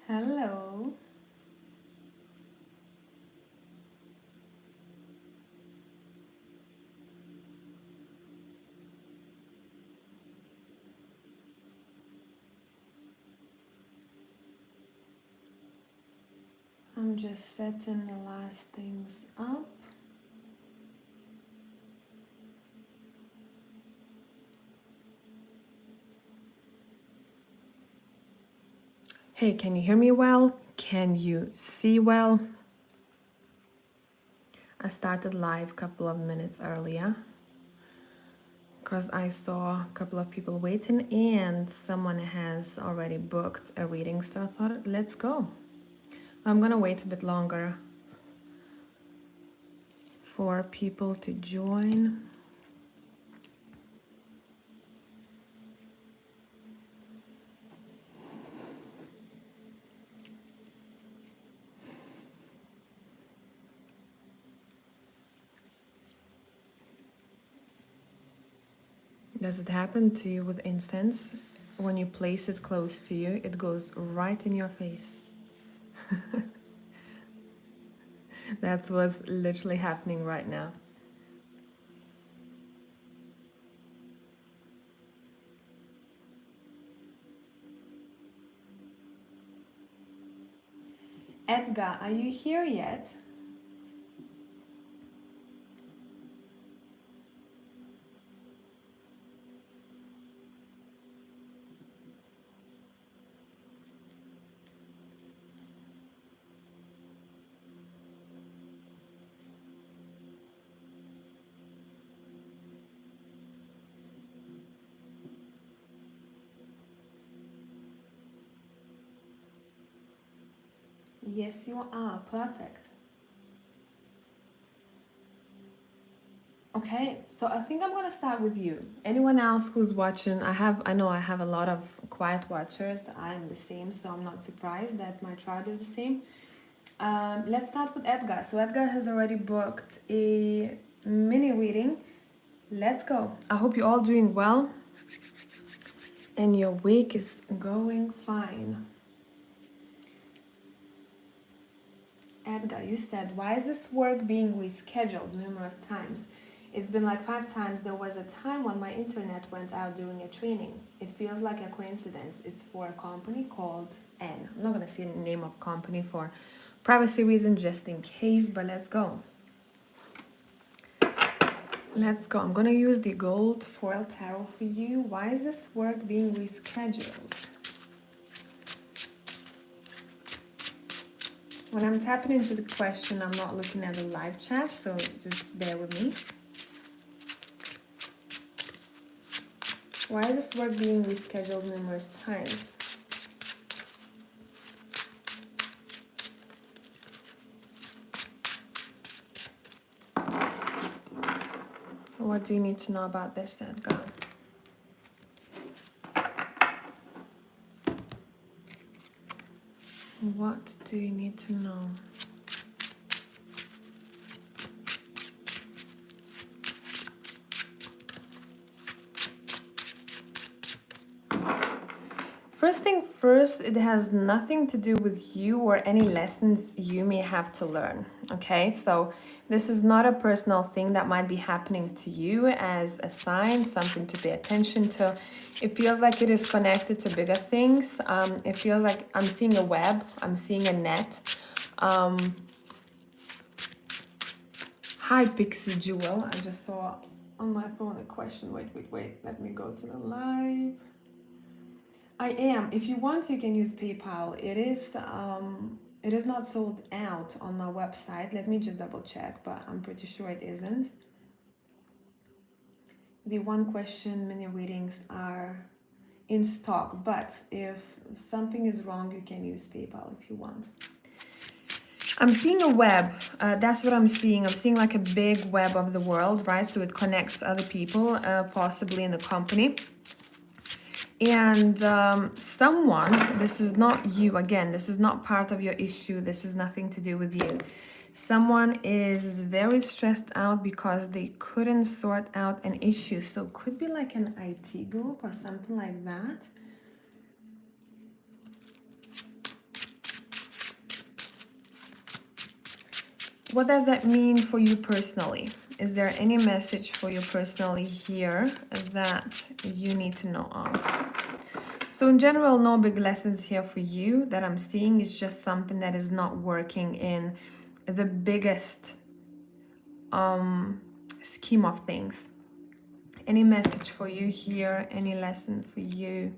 Hello. I'm just setting the last things up. Hey, can you hear me well? Can you see well? I started live a couple of minutes earlier because I saw a couple of people waiting and someone has already booked a reading, so I thought, let's go. I'm gonna wait a bit longer for people to join. Does it happen to you with incense? When you place it close to you, it goes right in your face. That's what's literally happening right now. Edgar, are you here yet? Yes, you are. Perfect. Okay, so I think I'm gonna start with you. Anyone else who's watching, I know I have a lot of quiet watchers. I'm the same, so I'm not surprised that my tribe is the same. Let's start with Edgar. So Edgar has already booked a mini reading. Let's go. I hope you're all doing well and your week is going fine. Edgar, you said, why is this work being rescheduled numerous times? It's been like 5 times. There was a time when my internet went out during a training. It feels like a coincidence. It's for a company called N. I'm not going to say the name of company for privacy reasons just in case, but let's go. Let's go. I'm going to use the gold foil tarot for you. Why is this work being rescheduled? When I'm tapping into the question, I'm not looking at the live chat, so just bear with me. Why is this work being rescheduled numerous times? What do you need to know about this, Edgar? What do you need to know? First thing first, it has nothing to do with you or any lessons you may have to learn, okay? So this is not a personal thing that might be happening to you as a sign, something to pay attention to. It feels like it is connected to bigger things. It feels like I'm seeing a web, I'm seeing a net. Hi, Pixie Jewel. I just saw on my phone a question. Wait. Let me go to the live. I am. If you want, you can use PayPal. It is not sold out on my website. Let me just double check, but I'm pretty sure it isn't. The one question mini readings are in stock, but if something is wrong, you can use PayPal if you want. I'm seeing a web. That's what I'm seeing. I'm seeing like a big web of the world, right? So it connects other people, possibly in the company. And someone, this is not you, again, this is not part of your issue, this is nothing to do with you. Someone is very stressed out because they couldn't sort out an issue. So could be like an IT group or something like that. What does that mean for you personally? Is there any message for you personally here that you need to know of? So in general, no big lessons here for you that I'm seeing. It's just something that is not working in the biggest scheme of things. Any message for you here? Any lesson for you?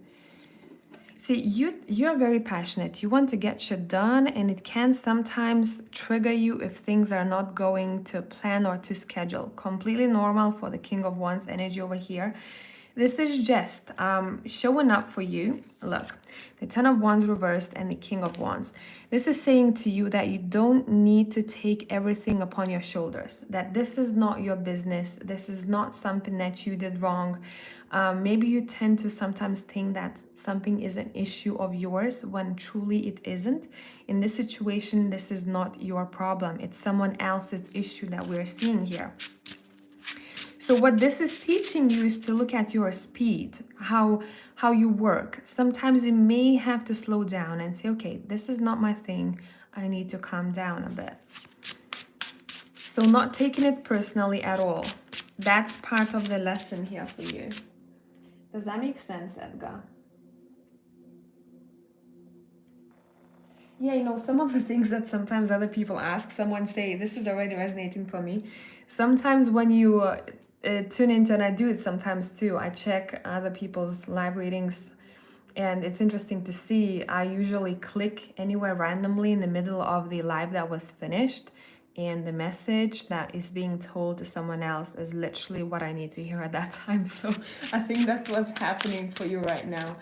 See, you're very passionate. You want to get shit done, and it can sometimes trigger you if things are not going to plan or to schedule. Completely normal for the King of Wands energy over here. This is just showing up for you. Look, the Ten of Wands reversed and the King of Wands. This is saying to you that you don't need to take everything upon your shoulders, that this is not your business. This is not something that you did wrong. Maybe you tend to sometimes think that something is an issue of yours when truly it isn't. In this situation, this is not your problem. It's someone else's issue that we're seeing here. So what this is teaching you is to look at your speed, how you work. Sometimes you may have to slow down and say, okay, this is not my thing. I need to calm down a bit. So not taking it personally at all. That's part of the lesson here for you. Does that make sense, Edgar? Yeah, you know, some of the things that sometimes other people ask, someone say, this is already resonating for me. Sometimes when you tune into, and I do it sometimes too, I check other people's live readings, and it's interesting to see. I usually click anywhere randomly in the middle of the live that was finished, and the message that is being told to someone else is literally what I need to hear at that time. So I think that's what's happening for you right now.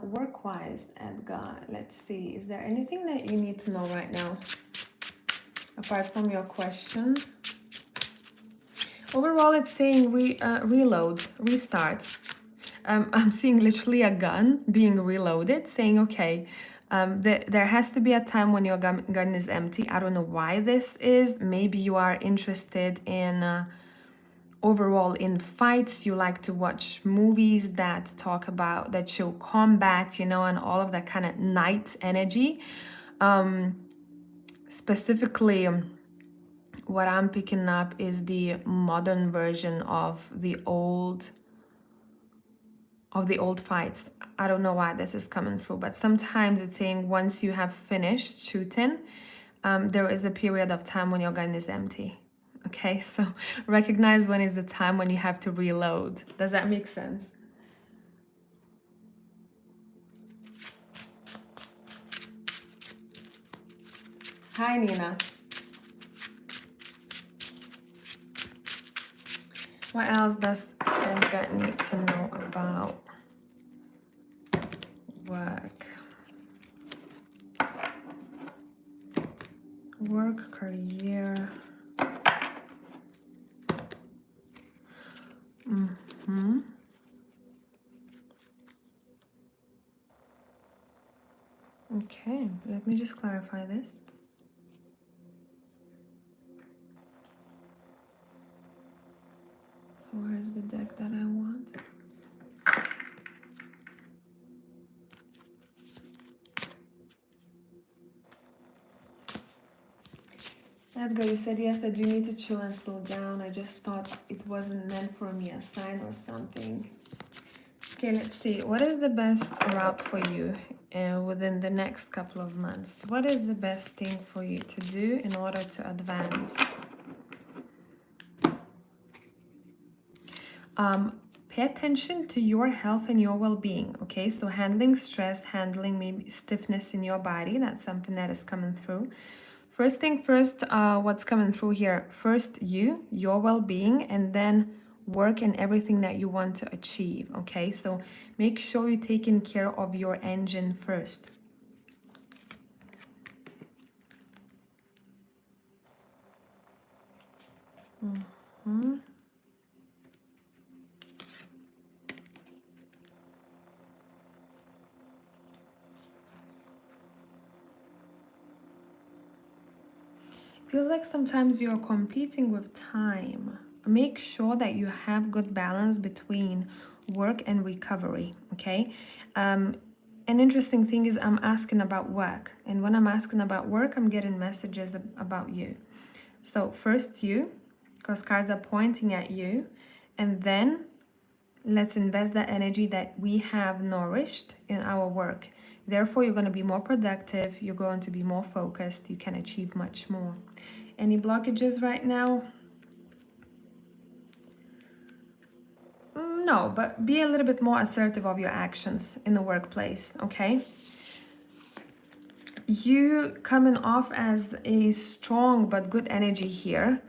Work-wise, Edgar, let's see. Is there anything that you need to know right now? Apart from your question. Overall, it's saying reload, restart. I'm seeing literally a gun being reloaded, saying, okay, there has to be a time when your gun is empty. I don't know why this is. Maybe you are interested in... overall in fights. You like to watch movies that talk about, that show combat, you know, and all of that kind of knight energy. Specifically, what I'm picking up is the modern version of the old fights. I don't know why this is coming through, but sometimes it's saying once you have finished shooting, there is a period of time when your gun is empty. Okay, so recognize when is the time when you have to reload. Does that make sense? Hi, Nina. What else does Edgar need to know about work? Work, career. Okay, let me just clarify this. Where is the deck that I want? Edgar, you said yes, that you need to chill and slow down. I just thought it wasn't meant for me, a sign or something. Okay, let's see. What is the best route for you within the next couple of months? What is the best thing for you to do in order to advance? Pay attention to your health and your well-being, okay? So handling stress, handling maybe stiffness in your body, that's something that is coming through. First thing first, what's coming through here? First you, your well-being, and then work and everything that you want to achieve, okay? So make sure you're taking care of your engine first. Feels like sometimes you're competing with time. Make sure that you have good balance between work and recovery, okay? An interesting thing is I'm asking about work. And when I'm asking about work, I'm getting messages about you. So first you, because cards are pointing at you. And then let's invest the energy that we have nourished in our work. Therefore, you're going to be more productive. You're going to be more focused. You can achieve much more. Any blockages right now? No, but be a little bit more assertive of your actions in the workplace, okay? You coming off as a strong but good energy here,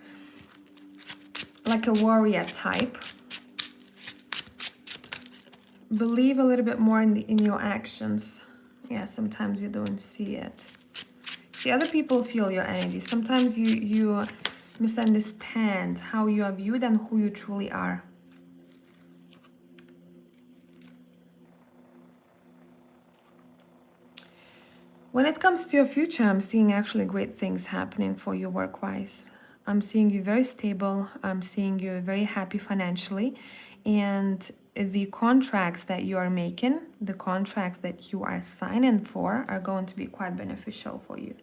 like a warrior type. Believe a little bit more in your actions. Yeah, sometimes you don't see it. See, other people feel your energy. Sometimes you misunderstand how you are viewed and who you truly are. When it comes to your future, I'm seeing actually great things happening for you work-wise. I'm seeing you very stable. I'm seeing you very happy financially. And the contracts that you are making, the contracts that you are signing for are going to be quite beneficial for you.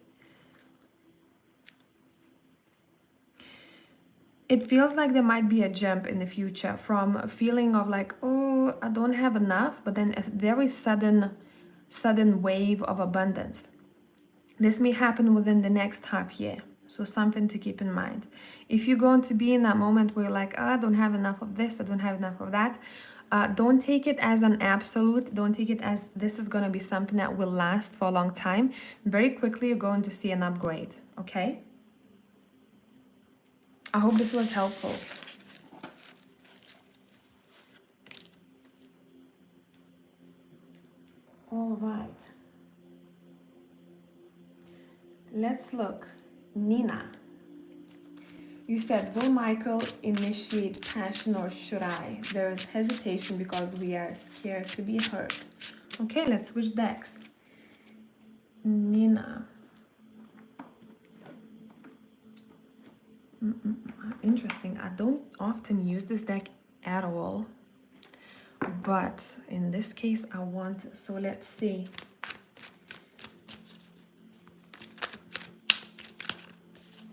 It feels like there might be a jump in the future from a feeling of like, oh, I don't have enough, but then a very sudden wave of abundance. This may happen within the next half year. So something to keep in mind. If you're going to be in that moment where you're like, oh, I don't have enough of this, I don't have enough of that, don't take it as an absolute. Don't take it as this is going to be something that will last for a long time. Very quickly, you're going to see an upgrade, okay? I hope this was helpful. All right. Let's look. Nina. You said, will Michael initiate passion or should I? There's hesitation because we are scared to be hurt. Okay, let's switch decks. Nina. Interesting. I don't often use this deck at all. But in this case, I want to. So let's see.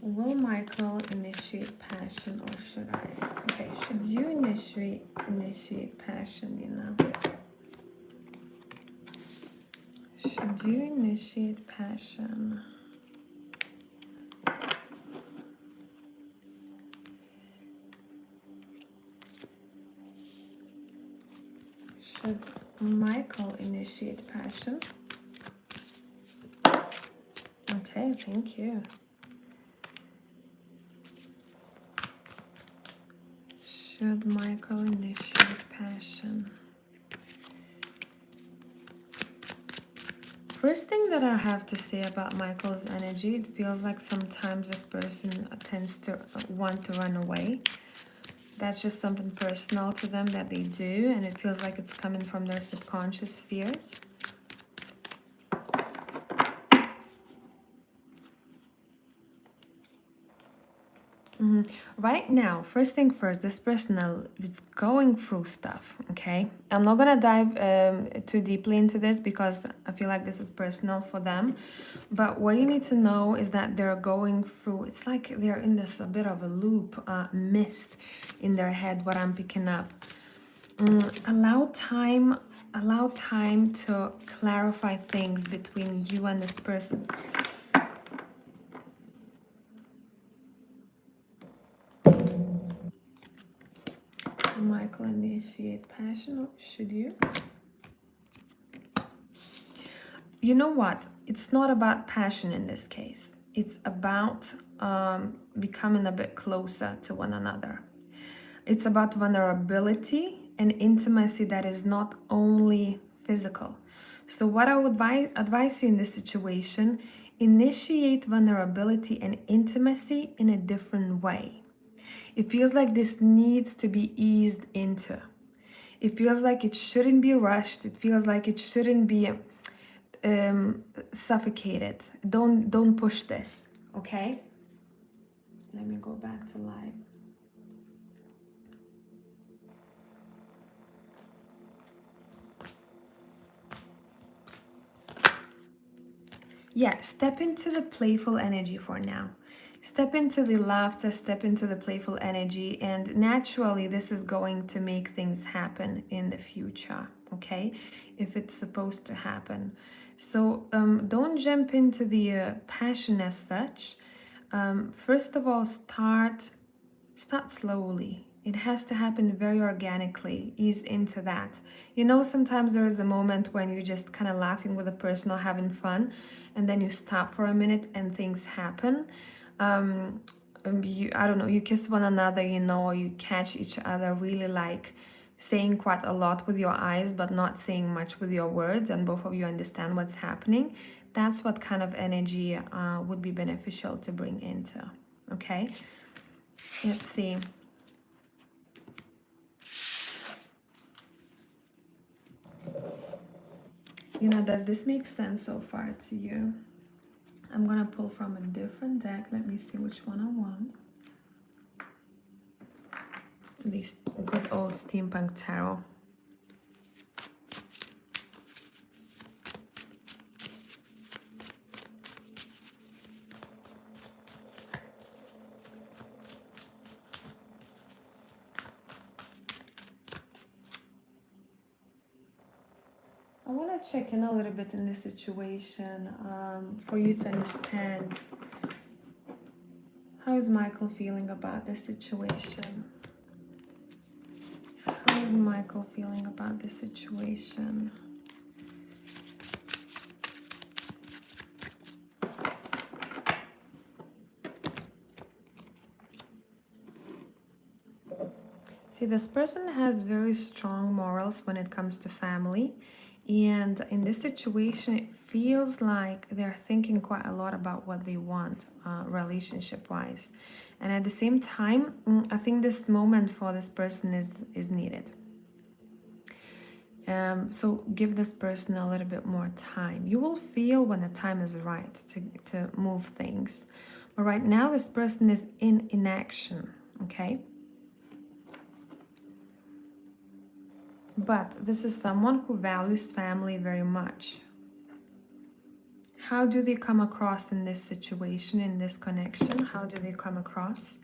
Will Michael initiate passion or should I? Okay, should you initiate passion, you know? Should you initiate passion? Should Michael initiate passion? Okay, thank you. Should Michael initiate passion? First thing that I have to say about Michael's energy, it feels like sometimes this person tends to want to run away. That's just something personal to them that they do, and it feels like it's coming from their subconscious fears. Right now, first thing first, this person is going through stuff, okay? I'm not gonna dive too deeply into this because I feel like this is personal for them. But what you need to know is that they're going through, it's like they're in this a bit of a loop, mist in their head, what I'm picking up. Allow time to clarify things between you and this person. Michael, initiate passion, or should you? You know what? It's not about passion in this case. It's about becoming a bit closer to one another. It's about vulnerability and intimacy that is not only physical. So what I would advise you in this situation, initiate vulnerability and intimacy in a different way. It feels like this needs to be eased into. It feels like it shouldn't be rushed. It feels like it shouldn't be suffocated. Don't push this, okay? Let me go back to live. Yeah, step into the playful energy for now. Step into the laughter, step into the playful energy, and naturally this is going to make things happen in the future, okay? If it's supposed to happen. So don't jump into the passion as such. First of all, start slowly. It has to happen very organically. Ease into that. You know, sometimes there is a moment when you're just kind of laughing with a person or having fun, and then you stop for a minute and things happen. I don't know, you kiss one another, you know, or you catch each other really like saying quite a lot with your eyes, but not saying much with your words, and both of you understand what's happening. That's what kind of energy would be beneficial to bring into. Okay, let's see. You know, does this make sense so far to you? I'm gonna pull from a different deck. Let me see which one I want. This good old steampunk tarot. I want to check in a little bit in this situation for you to understand how is Michael feeling about this situation. How is Michael feeling about this situation? See, this person has very strong morals when it comes to family. And in this situation, it feels like they're thinking quite a lot about what they want relationship-wise. And at the same time, I think this moment for this person is needed. So give this person a little bit more time. You will feel when the time is right to move things. But right now, this person is in inaction, okay? But this is someone who values family very much. How do they come across in this situation, in this connection? How do they come across?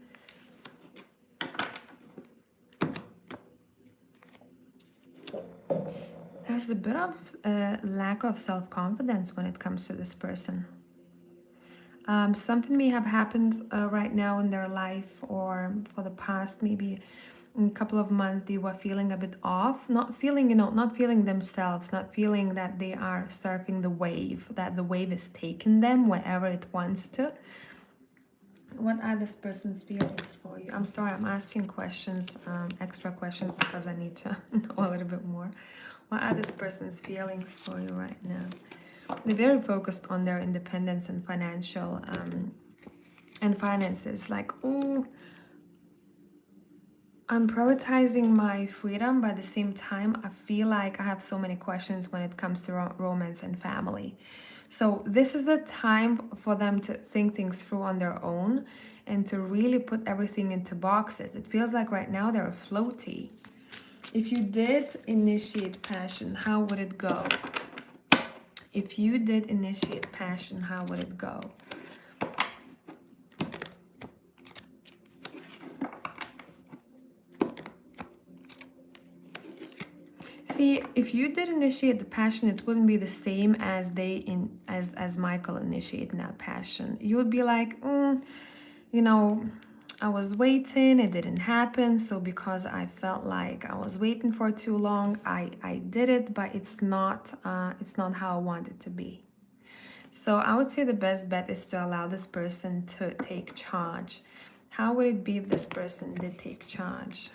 There's a bit of lack of self-confidence when it comes to this person. Something may have happened right now in their life, or for the past maybe in a couple of months they were feeling a bit off, not feeling, you know, not feeling themselves, not feeling that they are surfing the wave, that the wave is taking them wherever it wants to. What are this person's feelings for you? I'm sorry, I'm asking questions, extra questions, because I need to know a little bit more. What are this person's feelings for you right now? They're very focused on their independence and financial and finances. Like, oh, I'm prioritizing my freedom, but at the same time, I feel like I have so many questions when it comes to romance and family. So this is the time for them to think things through on their own and to really put everything into boxes. It feels like right now they're floaty. If you did initiate passion, how would it go? If you did initiate passion, how would it go? See, if you did initiate the passion, it wouldn't be the same as as Michael initiating that passion. You would be like, you know, I was waiting, it didn't happen, so because I felt like I was waiting for too long, I did it, but it's not how I want it to be. So I would say the best bet is to allow this person to take charge. How would it be if this person did take charge?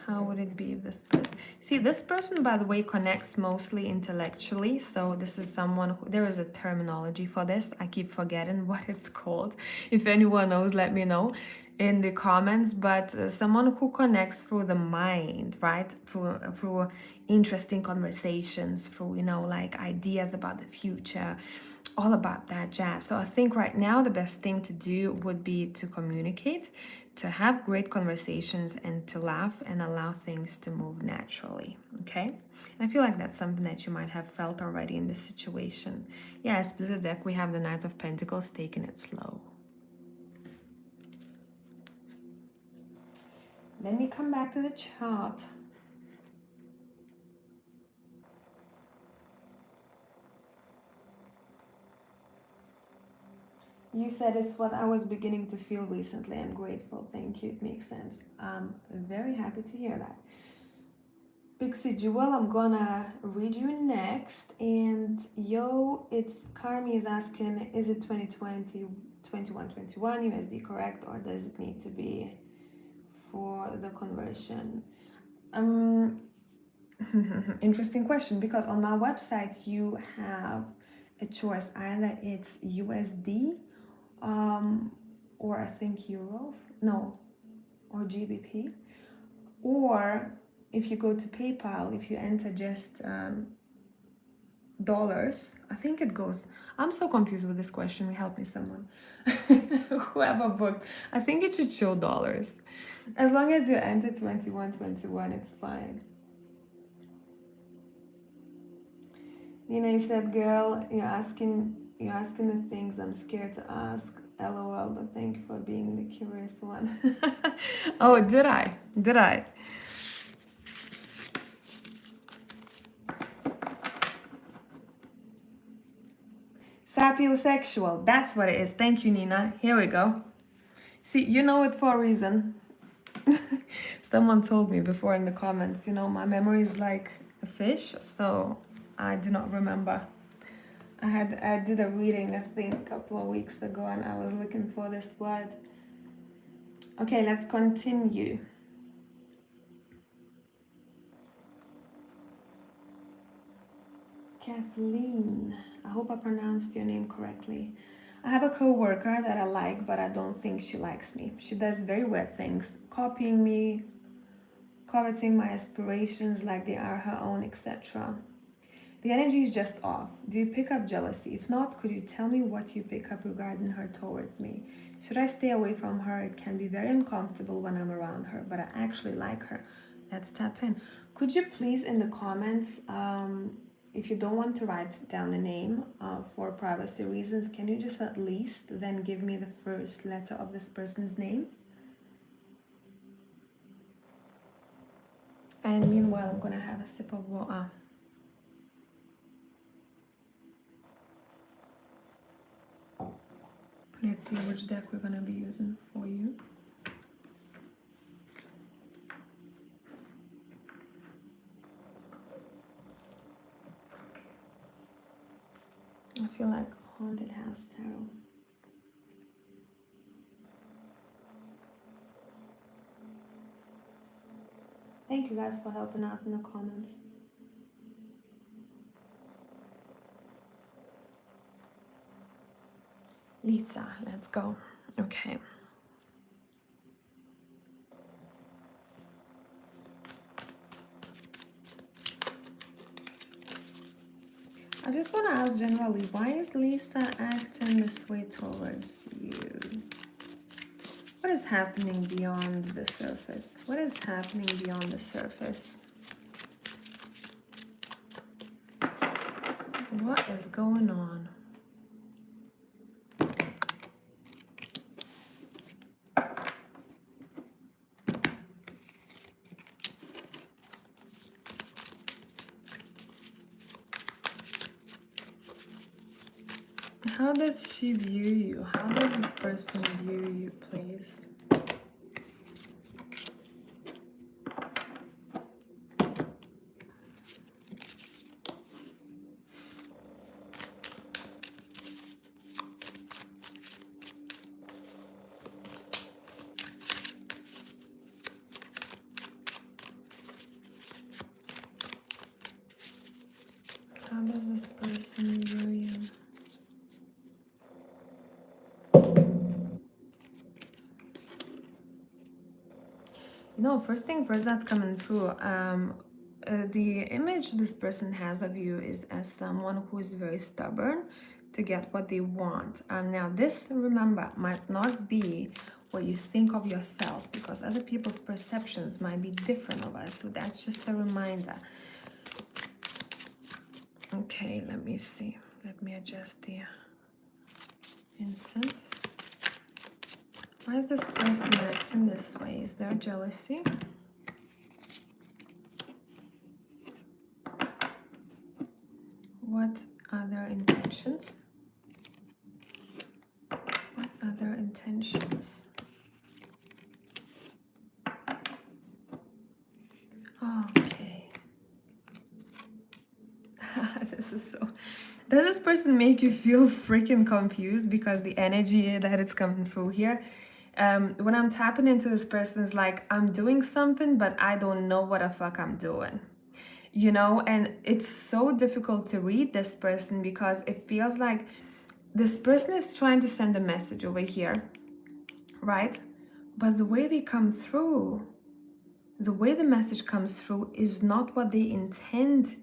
How would it be if this person... See, this person, by the way, connects mostly intellectually. So this is someone who... There is a terminology for this. I keep forgetting what it's called. If anyone knows, let me know in the comments. But someone who connects through the mind, right? Through interesting conversations, through, you know, like ideas about the future, all about that jazz. So I think right now the best thing to do would be to communicate, to have great conversations, and to laugh and allow things to move naturally. Okay, I feel like that's something that you might have felt already in this situation. Yeah, split the deck, we have the Knight of Pentacles taking it slow. Let me come back to the chart. You said it's what I was beginning to feel recently. I'm grateful. Thank you. It makes sense. I'm very happy to hear that. Pixie Jewel, I'm gonna read you next. And yo, it's Carmi is asking, is it 2020, 21 USD correct, or does it need to be for the conversion? Interesting question, because on my website you have a choice. Either it's USD or I think euro, no, or GBP, or if you go to PayPal, if you enter just dollars, I think it goes, I'm so confused with this question, help me someone. Whoever booked, I think it should show dollars. As long as you enter 2121, it's fine. Nina, you said, girl, you're asking the things I'm scared to ask. LOL, but thank you for being the curious one. Oh, did I? Sapiosexual, that's what it is. Thank you, Nina. Here we go. See, you know it for a reason. Someone told me before in the comments, you know, my memory is like a fish, so I do not remember. I did a reading, I think, a couple of weeks ago, and I was looking for this word. Okay, let's continue. Kathleen, I hope I pronounced your name correctly. I have a co-worker that I like, but I don't think she likes me. She does very weird things, copying me, coveting my aspirations like they are her own, etc. The energy is just off. Do you pick up jealousy? If not, could you tell me what you pick up regarding her towards me? Should I stay away from her? It can be very uncomfortable when I'm around her, but I actually like her. Let's tap in. Could you please, in the comments, if you don't want to write down a name for privacy reasons, can you just at least then give me the first letter of this person's name? And meanwhile, I'm gonna have a sip of water. Let's see which deck we're gonna be using for you. I feel like Haunted House Tarot. Thank you guys for helping out in the comments. Lisa, let's go. Okay. I just want to ask generally, why is Lisa acting this way towards you? What is happening beyond the surface? What is happening beyond the surface? What is going on? How does she view you? How does this person view you, please? How does this person view you? No, first thing first that's coming through. The image this person has of you is as someone who is very stubborn to get what they want. Now this, remember, might not be what you think of yourself, because other people's perceptions might be different of us. So that's just a reminder. Okay, let me see. Let me adjust the insert. Why is this person acting this way? Is there jealousy? What are their intentions? What are their intentions? Okay. This is so... Does this person make you feel freaking confused because the energy that is coming through here? When I'm tapping into this person, it's like I'm doing something, but I don't know what the fuck I'm doing. You know, and it's so difficult to read this person because it feels like this person is trying to send a message over here, right? But the way they come through, the way the message comes through is not what they intend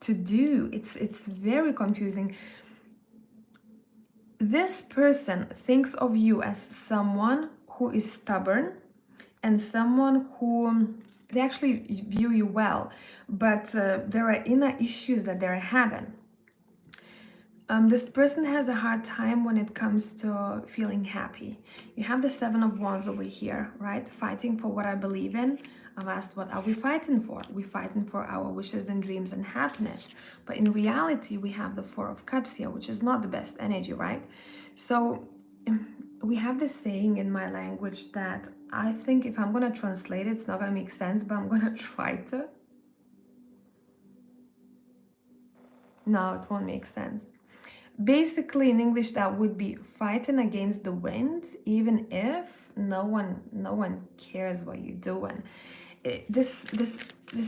to do. It's very confusing. This person thinks of you as someone who is stubborn and someone who they actually view you well, but there are inner issues that they're having. This person has a hard time when it comes to feeling happy. You have the Seven of Wands over here, right? Fighting for what I believe in. I've asked, what are we fighting for? We're fighting for our wishes and dreams and happiness. But in reality, we have the Four of Cups here, which is not the best energy, right? So we have this saying in my language that I think if I'm going to translate it, it's not going to make sense, but I'm going to try to. No, it won't make sense. Basically, in English, that would be fighting against the wind, even if no one cares what you're doing. This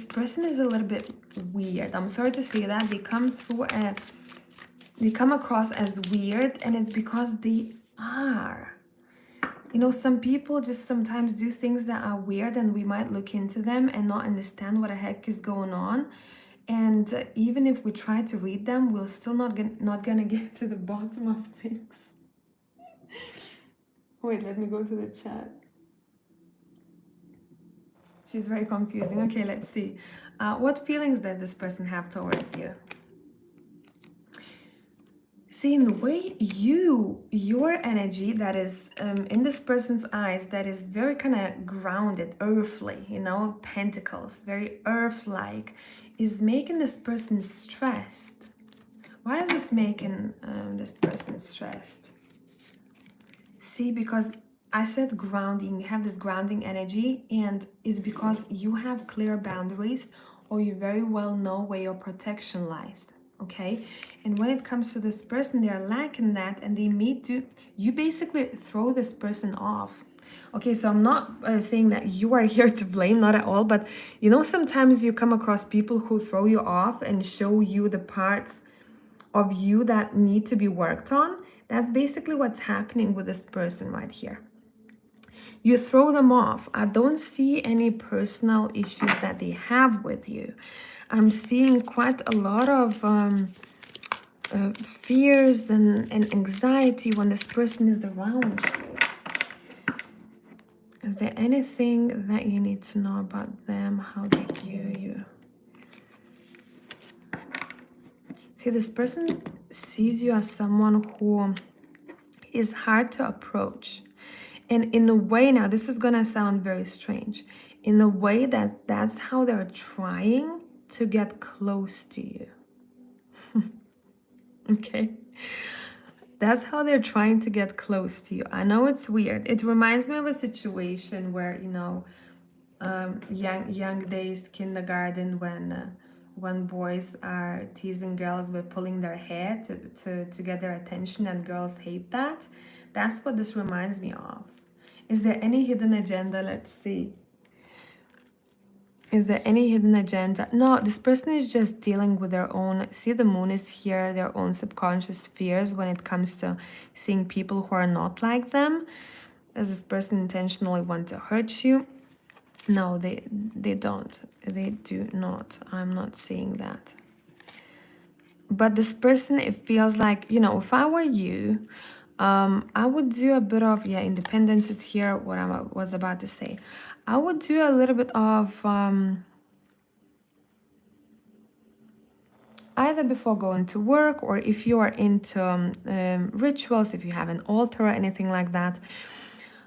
person is a little bit weird. I'm sorry to say that. They come across as weird, and it's because they are. You know, some people just sometimes do things that are weird, and we might look into them and not understand what the heck is going on. And even if we try to read them, we're still not gonna get to the bottom of things. Wait, let me go to the chat. She's very confusing. Okay, let's see. What feelings does this person have towards you? See, in the way your energy that is in this person's eyes, that is very kind of grounded, earthly, you know, pentacles, very earth-like, is making this person stressed. Why is this making this person stressed? See, because I said grounding, you have this grounding energy, and it's because you have clear boundaries, or you very well know where your protection lies. Okay, and when it comes to this person, they're lacking that, and they need to, you basically throw this person off. Okay, so I'm not saying that you are here to blame, not at all, but you know, sometimes you come across people who throw you off and show you the parts of you that need to be worked on. That's basically what's happening with this person right here. You throw them off. I don't see any personal issues that they have with you. I'm seeing quite a lot of fears and anxiety when this person is around you. Is there anything that you need to know about them, how they view you? See, this person sees you as someone who is hard to approach. And in a way, now this is gonna sound very strange, in a way that that's how they're trying to get close to you. Okay, that's how they're trying to get close to you. I know it's weird. It reminds me of a situation where, you know, young days, kindergarten, when boys are teasing girls by pulling their hair to get their attention, and girls hate that. That's what this reminds me of. Is there any hidden agenda? Let's see. Is there any hidden agenda? No, this person is just dealing with their own, see, the moon is here, their own subconscious fears when it comes to seeing people who are not like them. Does this person intentionally want to hurt you? No, they don't. They do not. I'm not seeing that. But this person, it feels like, you know, if I were you, I would do a bit of, yeah, independence is here, what I was about to say. I would do a little bit of, I either before going to work, or if you are into rituals, if you have an altar or anything like that,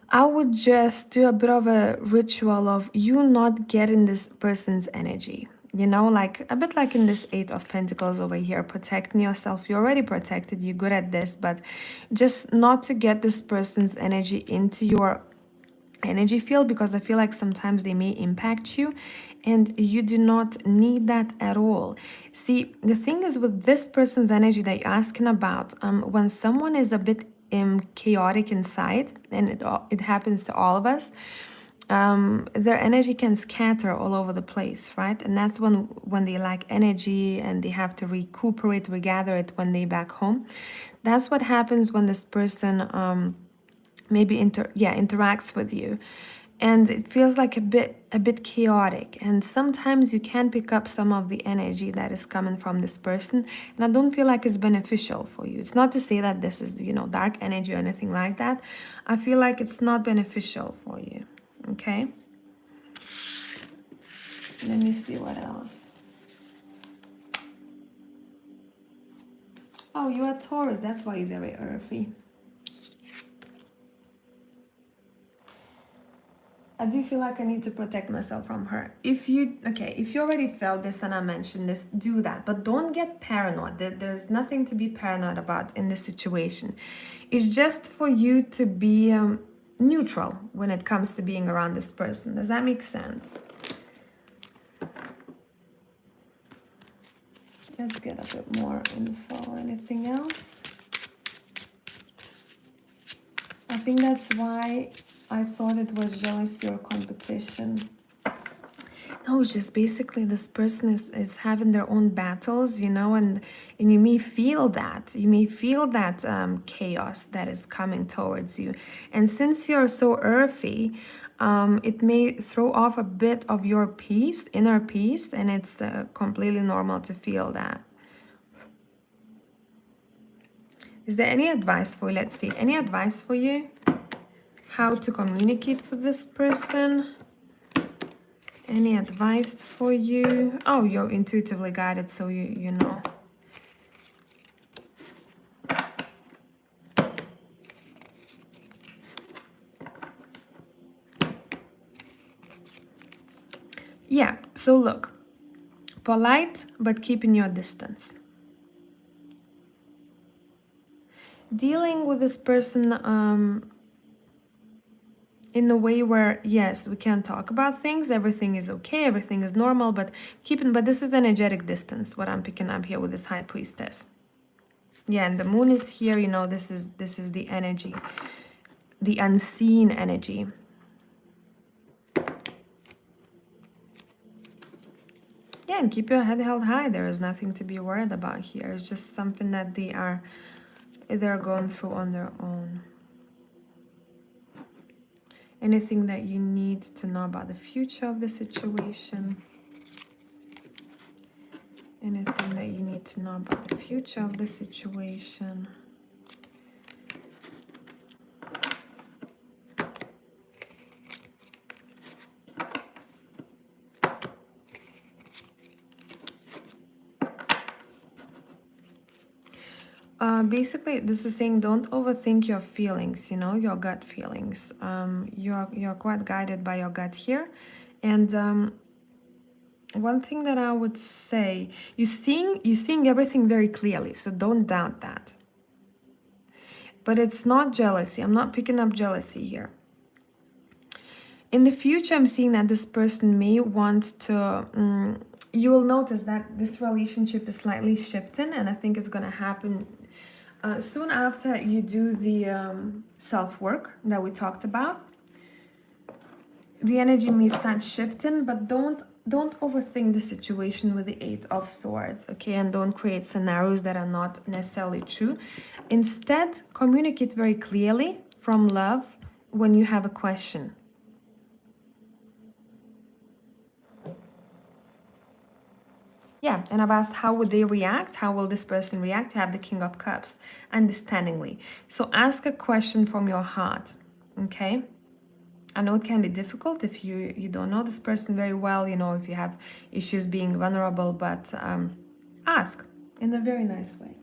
I would just do a bit of a ritual of you not getting this person's energy. You know, like a bit like in this Eight of Pentacles over here, protecting yourself. You're already protected, you're good at this, but just not to get this person's energy into your energy field, because I feel like sometimes they may impact you and you do not need that at all. See, the thing is with this person's energy that you're asking about, when someone is a bit chaotic inside, and it happens to all of us, their energy can scatter all over the place, right? And that's when they lack energy and they have to recuperate, regather it when they back home. That's what happens when this person maybe interacts with you, and it feels like a bit chaotic, and sometimes you can pick up some of the energy that is coming from this person, and I don't feel like it's beneficial for you. It's not to say that this is, you know, dark energy or anything like that. I feel like it's not beneficial for you. Okay, let me see what else. Oh, you are Taurus, that's why you're very earthy. I do feel like I need to protect myself from her. If you already felt this and I mentioned this, do that. But don't get paranoid. There's nothing to be paranoid about in this situation. It's just for you to be neutral when it comes to being around this person. Does that make sense? Let's get a bit more info. Anything else? I think that's why I thought it was jealousy or competition. No, it's just basically this person is having their own battles, you know, and you may feel that. You may feel that chaos that is coming towards you. And since you're so earthy, it may throw off a bit of your peace, inner peace, and it's completely normal to feel that. Is there any advice for you? Let's see. Any advice for you? How to communicate with this person? Any advice for you? Oh, you're intuitively guided, so you know. Yeah, so look. Polite, but keeping your distance. Dealing with this person in a way where, yes, we can talk about things, everything is okay, everything is normal, but this is energetic distance, what I'm picking up here with this High Priestess. Yeah, and the moon is here, you know, this is the energy, the unseen energy. Yeah, and keep your head held high. There is nothing to be worried about here. It's just something that they're going through on their own. Anything that you need to know about the future of the situation. Anything that you need to know about the future of the situation. Basically, this is saying don't overthink your feelings, you know, your gut feelings. You're quite guided by your gut here. And one thing that I would say, you're seeing everything very clearly, so don't doubt that. But it's not jealousy. I'm not picking up jealousy here. In the future, I'm seeing that this person may want to, you will notice that this relationship is slightly shifting, and I think it's going to happen soon after you do the self-work that we talked about. The energy may start shifting, but don't overthink the situation with the Eight of Swords, okay? And don't create scenarios that are not necessarily true. Instead, communicate very clearly from love when you have a question. Yeah, and I've asked how would they react? How will this person react? You have the King of Cups, understandingly. So ask a question from your heart, okay? I know it can be difficult if you don't know this person very well, you know, if you have issues being vulnerable, but ask. in a very nice way.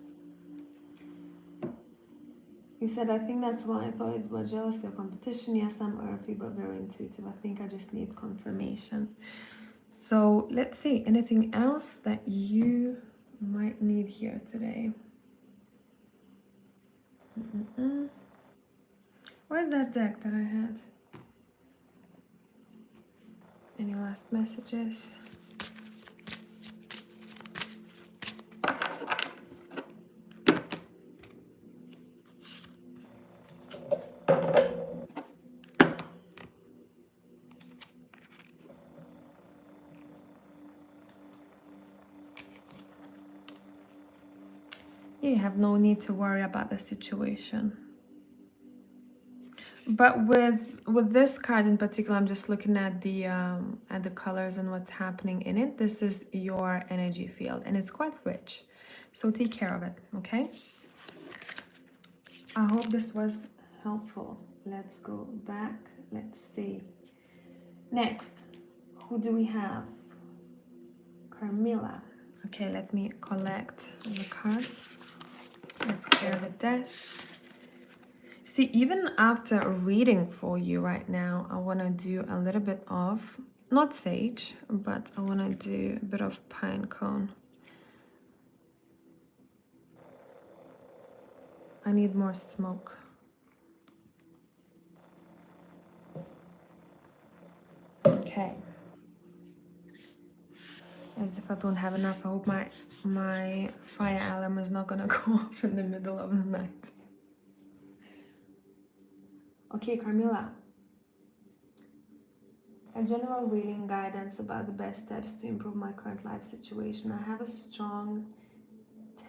You said, I think that's why I thought it was jealousy or competition. Yes, I'm earthy, but very intuitive. I think I just need confirmation. So let's see, anything else that you might need here today? Where's that deck that I had? Any last messages? You have no need to worry about the situation. But with this card in particular, I'm just looking at the colors and what's happening in it. This is your energy field, and it's quite rich. So take care of it, okay? I hope this was helpful. Let's go back. Let's see. Next, who do we have? Carmilla. Okay, let me collect the cards. Let's clear the desk. See, even after reading for you right now, I want to do a little bit of, not sage, but I want to do a bit of pine cone. I need more smoke. Okay. As if I don't have enough, I hope my fire alarm is not gonna go off in the middle of the night. Okay, Carmilla. A general reading guidance about the best steps to improve my current life situation. I have a strong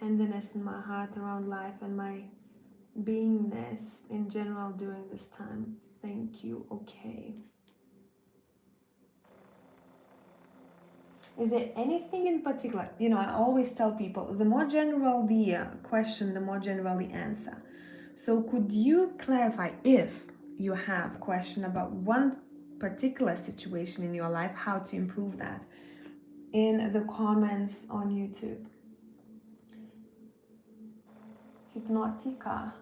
tenderness in my heart around life and my beingness in general during this time. Thank you. Okay. Is there anything in particular? You know, I always tell people, the more general the question, the more general the answer. So could you clarify, if you have a question about one particular situation in your life, how to improve that, in the comments on YouTube? Hypnotica.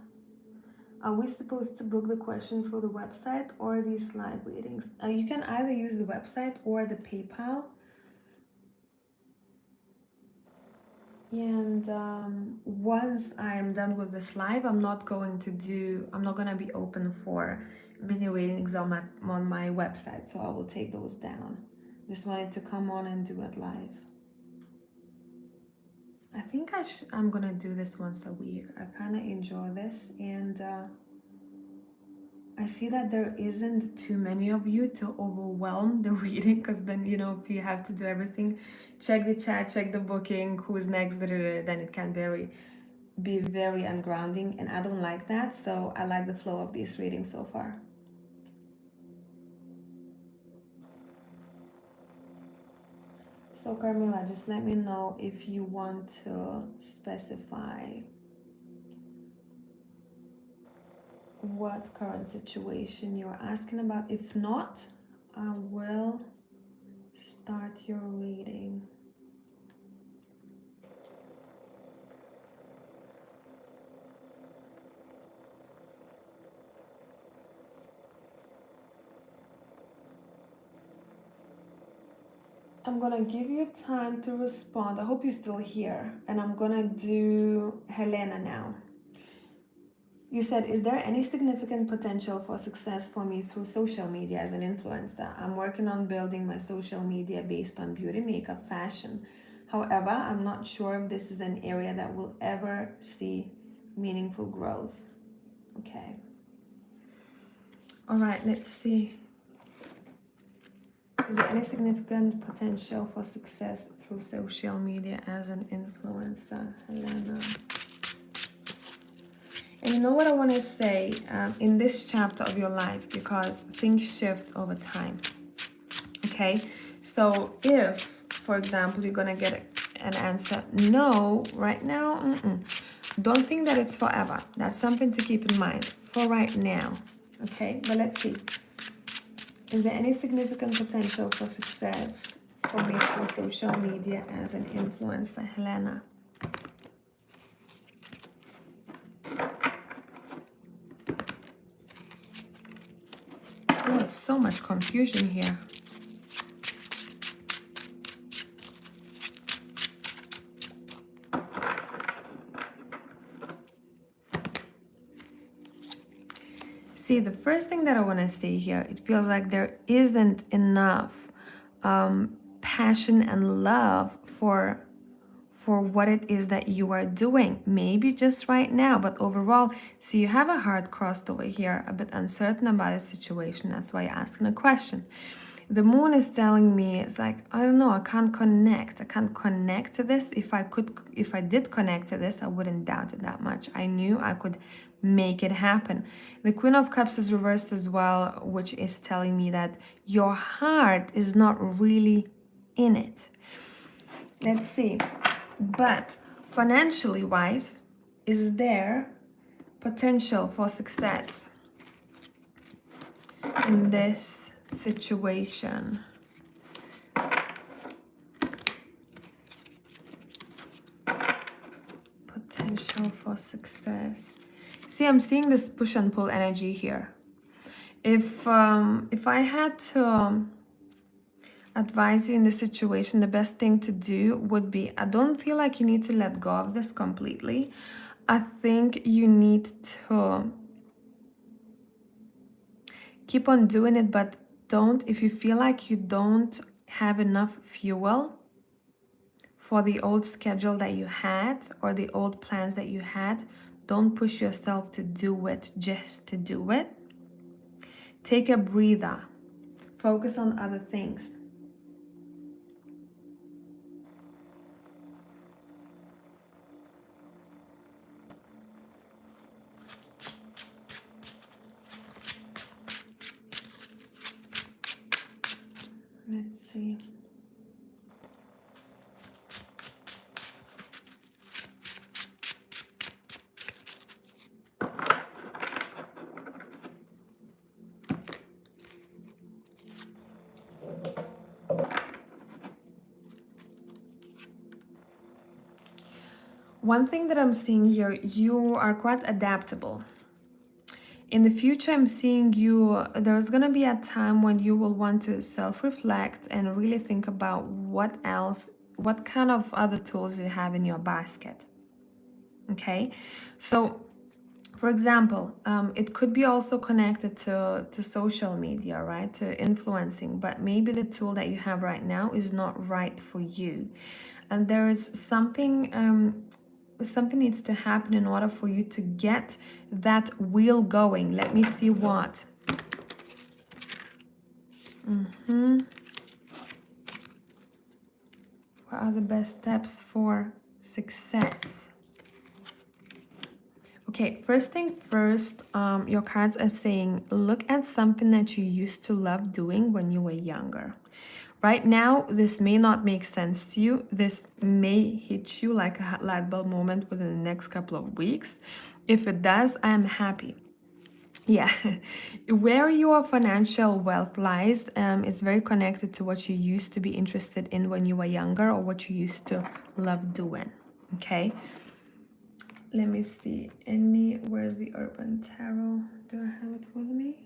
Are we supposed to book the question through the website or these live readings? You can either use the website or the PayPal. And once I am done with this live, I'm not gonna be open for mini readings on my website, so I will take those down. Just wanted to come on and do it live. I think I'm gonna do this once a week. I kind of enjoy this, and I see that there isn't too many of you to overwhelm the reading, because then, you know, if you have to do everything, check the chat, check the booking, who's next, then it can be very ungrounding, and I don't like that. So I like the flow of these readings so far. So Carmilla, just let me know if you want to specify what current situation you're asking about. If not, I will start your reading. I'm gonna give you time to respond. I hope you're still here. And I'm gonna do Helena now. You said, is there any significant potential for success for me through social media as an influencer? I'm working on building my social media based on beauty, makeup, fashion. However, I'm not sure if this is an area that will ever see meaningful growth. Okay. All right, let's see. Is there any significant potential for success through social media as an influencer, Helena? And you know what I want to say in this chapter of your life, because things shift over time. Okay, so if, for example, you're gonna get an answer no right now, don't think that it's forever. That's something to keep in mind for right now. Okay, but let's see. Is there any significant potential for success for me through social media as an influencer, Helena? Oh, so much confusion here. See, the first thing that I want to say here, it feels like there isn't enough passion and love for what it is that you are doing. Maybe just right now, but overall, see, you have a heart crossed over here, a bit uncertain about the situation. That's why you're asking a question. The moon is telling me, it's like, I don't know, I can't connect. I can't connect to this. If I did connect to this, I wouldn't doubt it that much. I knew I could make it happen. The Queen of Cups is reversed as well, which is telling me that your heart is not really in it. Let's see. But financially wise, is there potential for success in this situation? Potential for success. See, I'm seeing this push and pull energy here. If I had to advise you in this situation, the best thing to do would be, I don't feel like you need to let go of this completely. I think you need to keep on doing it, but don't, if you feel like you don't have enough fuel for the old schedule that you had or the old plans that you had, don't push yourself to do it just to do it. Take a breather. Focus on other things. Let's see. One thing that I'm seeing here, you are quite adaptable. In the future, I'm seeing you, there's going to be a time when you will want to self-reflect and really think about what else, what kind of other tools you have in your basket. Okay, so for example, it could be also connected to social media, right? To influencing, but maybe the tool that you have right now is not right for you. And there is something needs to happen in order for you to get that wheel going. Let me see what. What are the best steps for success? Okay, first thing first, your cards are saying, look at something that you used to love doing when you were younger. Right now, this may not make sense to you. This may hit you like a light bulb moment within the next couple of weeks. If it does, I am happy. Yeah, where your financial wealth lies is very connected to what you used to be interested in when you were younger or what you used to love doing, okay? Let me see, where's the Urban Tarot? Do I have it with me?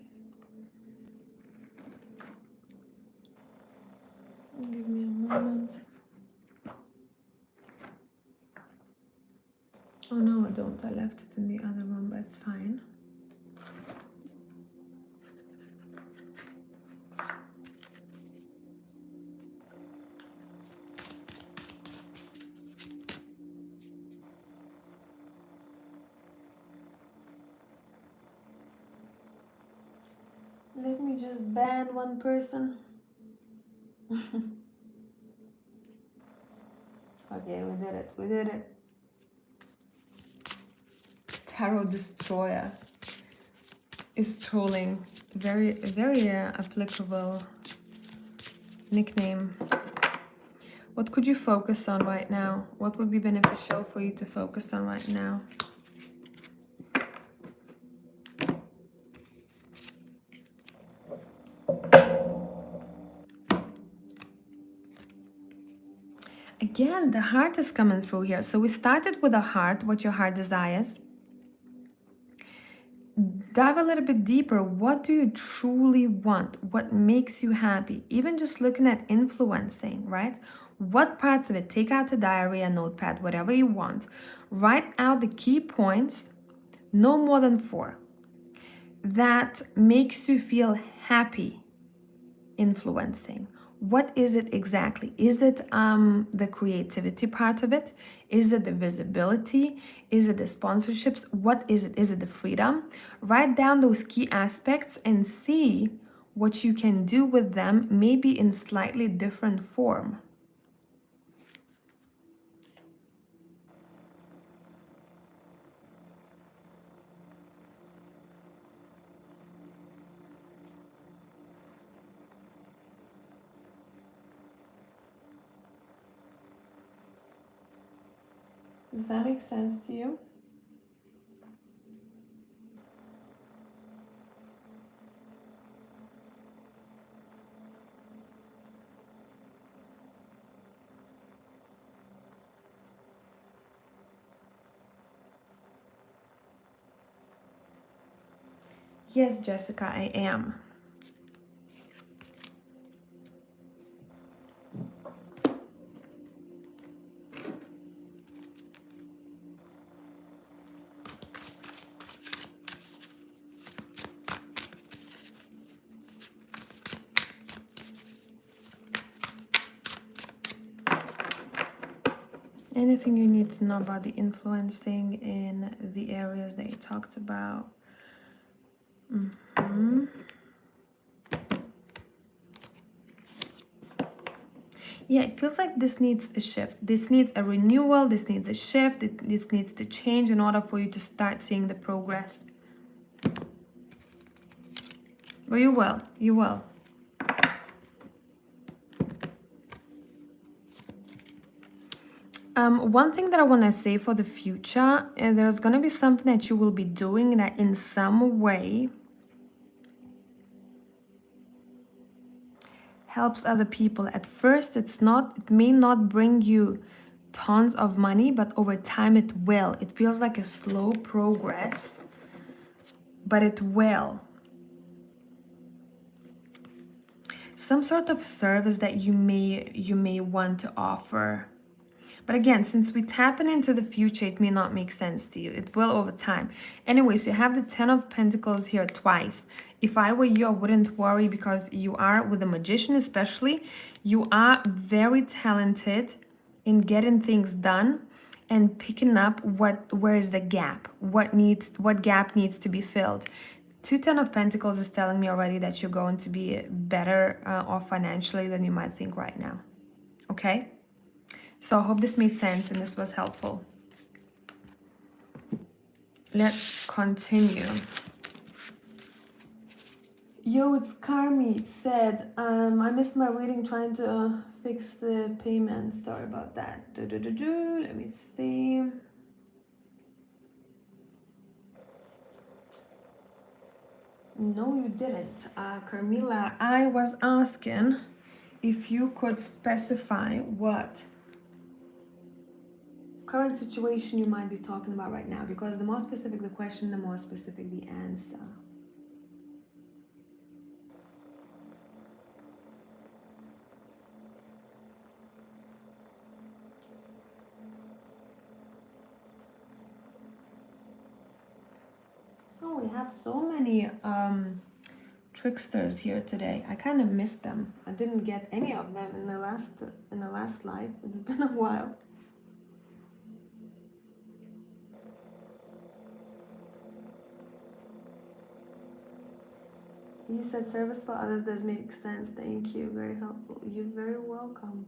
Give me a moment. Oh no, I don't. I left it in the other room, but it's fine. Let me just ban one person. Okay, we did it. We did it. Tarot Destroyer is trolling. Very, very applicable nickname. What could you focus on right now? What would be beneficial for you to focus on right now? Again, the heart is coming through here. So we started with the heart, what your heart desires. dive a little bit deeper. What do you truly want? What makes you happy? Even just looking at influencing, right? What parts of it? Take out a diary, a notepad, whatever you want. Write out the key points, no more than 4, that makes you feel happy influencing. What is it exactly? Is it the creativity part of it? Is it the visibility? Is it the sponsorships? What is it? Is it the freedom? Write down those key aspects and see what you can do with them, maybe in slightly different form. Does that make sense to you? Yes, Jessica, I am. Anything you need to know about the influencing in the areas that you talked about? Yeah, it feels like this needs a shift. This needs a renewal. This needs a shift. This needs to change in order for you to start seeing the progress. But you will. You will. One thing that I want to say for the future, there's going to be something that you will be doing that in some way helps other people. At first, it may not bring you tons of money, but over time it will. It feels like a slow progress, but it will. Some sort of service that you may want to offer. But again, since we're tapping into the future, it may not make sense to you. It will over time. Anyway, so you have the 10 of Pentacles here twice. If I were you, I wouldn't worry, because you are, with the Magician especially, you are very talented in getting things done and picking up where is the gap, what gap needs to be filled. 10 of Pentacles is telling me already that you're going to be better off financially than you might think right now. Okay? So I hope this made sense and this was helpful. Let's continue. Yo, it's Carmi said, I missed my reading trying to fix the payment. Sorry about that. Let me see. No, you didn't. Carmila, I was asking if you could specify what current situation you might be talking about right now, because the more specific the question, the more specific the answer. Oh, we have so many tricksters here today. I kind of missed them. I didn't get any of them in the last live. It's been a while. You said service for others does make sense. Thank you. Very helpful. You're very welcome.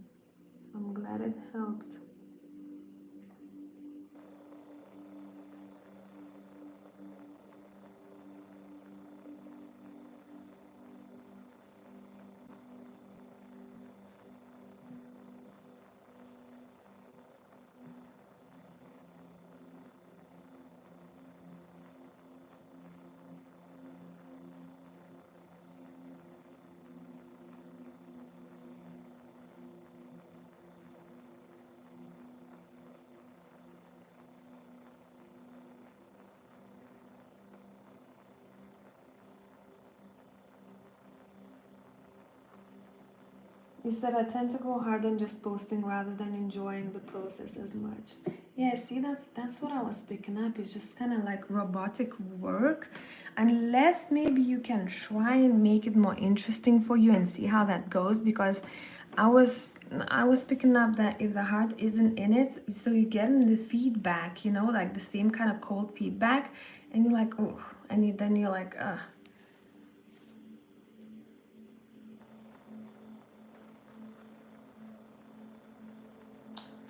I'm glad it helped. You said I tend to go hard on just posting rather than enjoying the process as much. Yeah, see, that's what I was picking up. It's just kind of like robotic work, unless maybe you can try and make it more interesting for you and see how that goes. Because I was I was picking up that if the heart isn't in it, so you're getting the feedback, you know, like the same kind of cold feedback, and you're like, oh, and then you're like, ugh.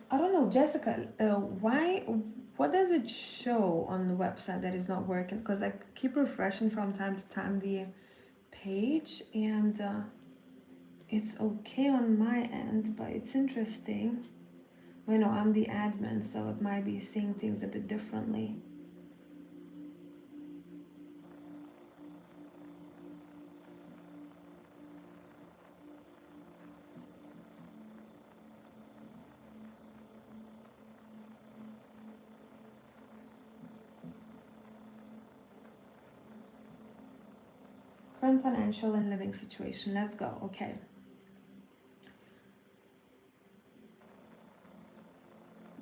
I don't know, Jessica, what does it show on the website that is not working? Because I keep refreshing from time to time the page, and it's okay on my end, but it's interesting. You know, I'm the admin, so it might be seeing things a bit differently. Current financial and living situation. Let's go. Okay.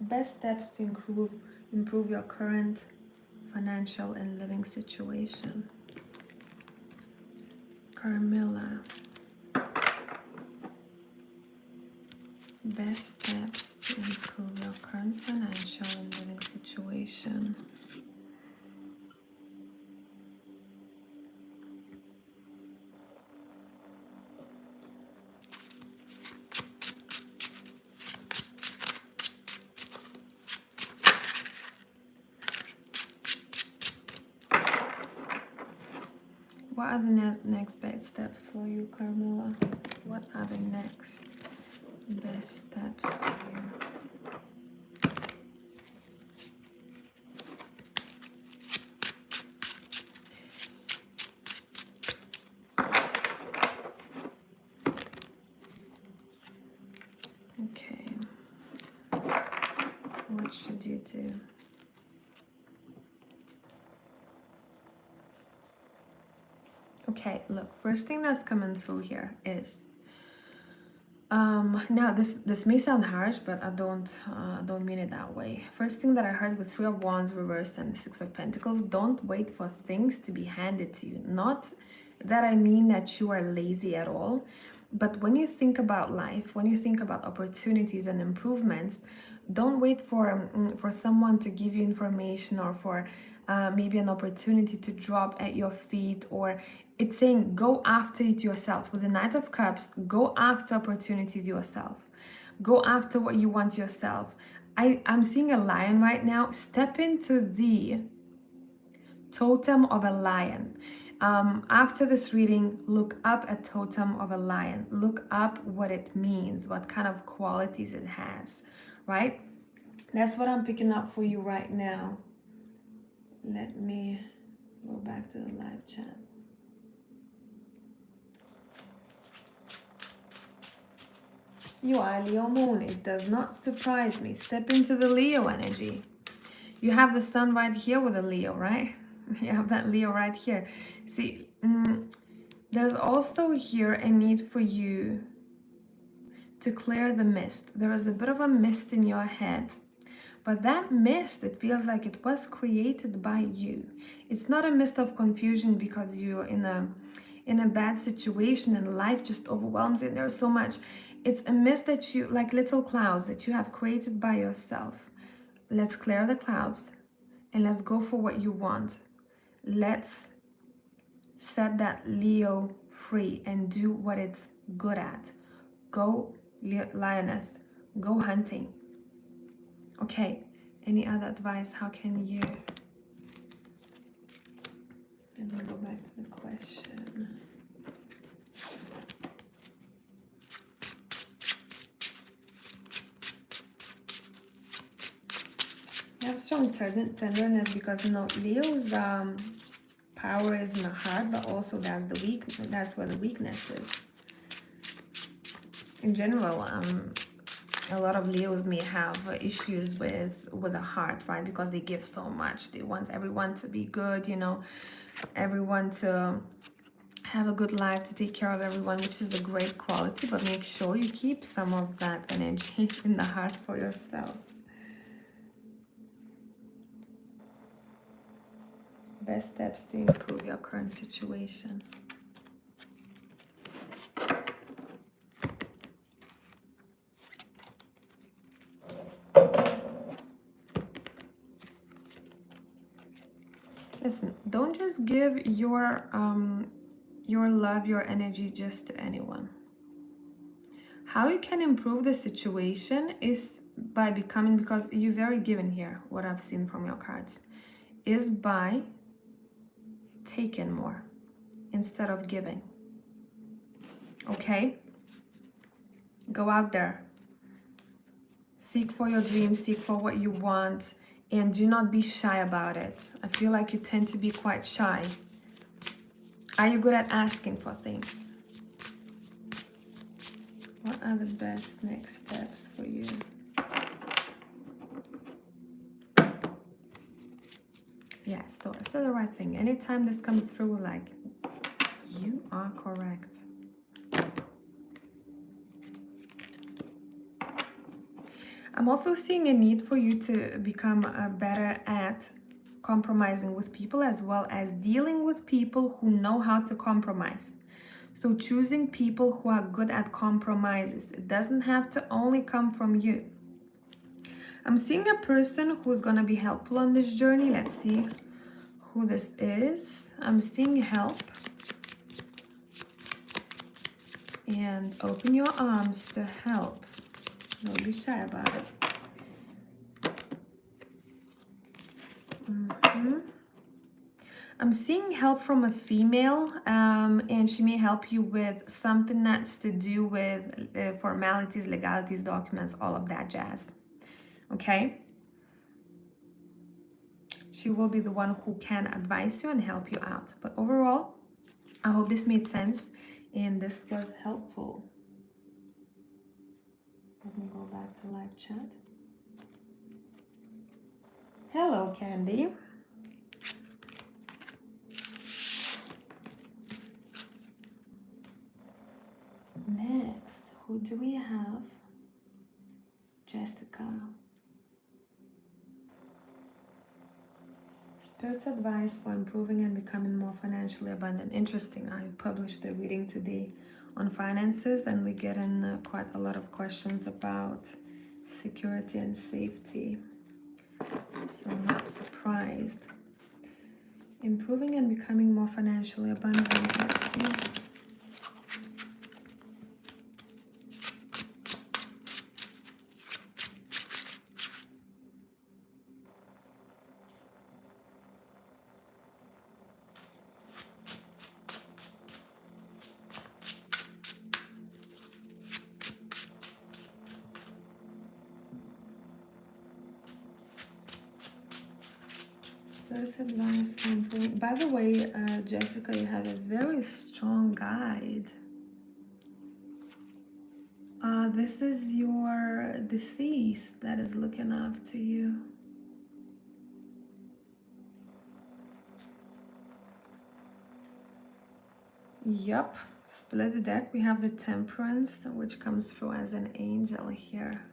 Best steps to improve your current financial and living situation. Carmilla. Best steps to improve your current financial and living situation. What are the next best steps for you, Carmilla? What are the next best steps for you? Okay. What should you do? Okay, look, first thing that's coming through here is now this may sound harsh, but I don't mean it that way. First thing that I heard with Three of Wands reversed and the Six of Pentacles, don't wait for things to be handed to you. Not that I mean that you are lazy at all, but when you think about life, when you think about opportunities and improvements, don't wait for someone to give you information, or for maybe an opportunity to drop at your feet, or it's saying go after it yourself. With the Knight of Cups, go after opportunities yourself. Go after what you want yourself. I'm seeing a lion right now. Step into the totem of a lion. After this reading, look up a totem of a lion. Look up what it means, what kind of qualities it has, right? That's what I'm picking up for you right now. Let me go back to the live chat. You are Leo Moon. It does not surprise me. Step into the Leo energy. You have the sun right here with a Leo, right? You have that Leo right here. See, there's also here a need for you to clear the mist. There is a bit of a mist in your head. But that mist, it feels like it was created by you. It's not a mist of confusion because you're in a bad situation and life just overwhelms you. There's so much. It's a mist that you, like little clouds that you have created by yourself. Let's clear the clouds and let's go for what you want. Let's set that Leo free and do what it's good at. Go, lioness, go hunting. Okay, any other advice? How can you? And then go back to the question. You have strong tenderness because, you know, Leo's power is in the heart, but also that's where the weakness is. In general, a lot of Leos may have issues with the heart, right? Because they give so much. They want everyone to be good, you know, everyone to have a good life, to take care of everyone, which is a great quality, but make sure you keep some of that energy in the heart for yourself. Best steps to improve your current situation. Listen, don't just give your love, your energy just to anyone. How you can improve the situation is by becoming, because you're very given here, what I've seen from your cards, is by taking more instead of giving. Okay? Go out there. Seek for your dreams, seek for what you want, and do not be shy about it. I feel like you tend to be quite shy. Are you good at asking for things? What are the best next steps for you? Yeah, so I said the right thing. Anytime this comes through, like, you are correct. I'm also seeing a need for you to become better at compromising with people, as well as dealing with people who know how to compromise. So choosing people who are good at compromises. It doesn't have to only come from you. I'm seeing a person who's going to be helpful on this journey. Let's see who this is. I'm seeing help. And open your arms to help. Don't be shy about it. I'm seeing help from a female, and she may help you with something that's to do with formalities, legalities, documents, all of that jazz. Okay? She will be the one who can advise you and help you out. But overall, I hope this made sense and this was helpful. Let me go back to live chat. Hello, Candy. Next, who do we have? Jessica. Spirit's advice for improving and becoming more financially abundant. Interesting. I published the reading today on finances, and we get in quite a lot of questions about security and safety. So I'm not surprised. Improving and becoming more financially abundant. Let's see. Spirit's advice for improving. By the way, Jessica, you have a very strong guide. This is your deceased that is looking after you. Yup. Split the deck. We have the Temperance, which comes through as an angel here.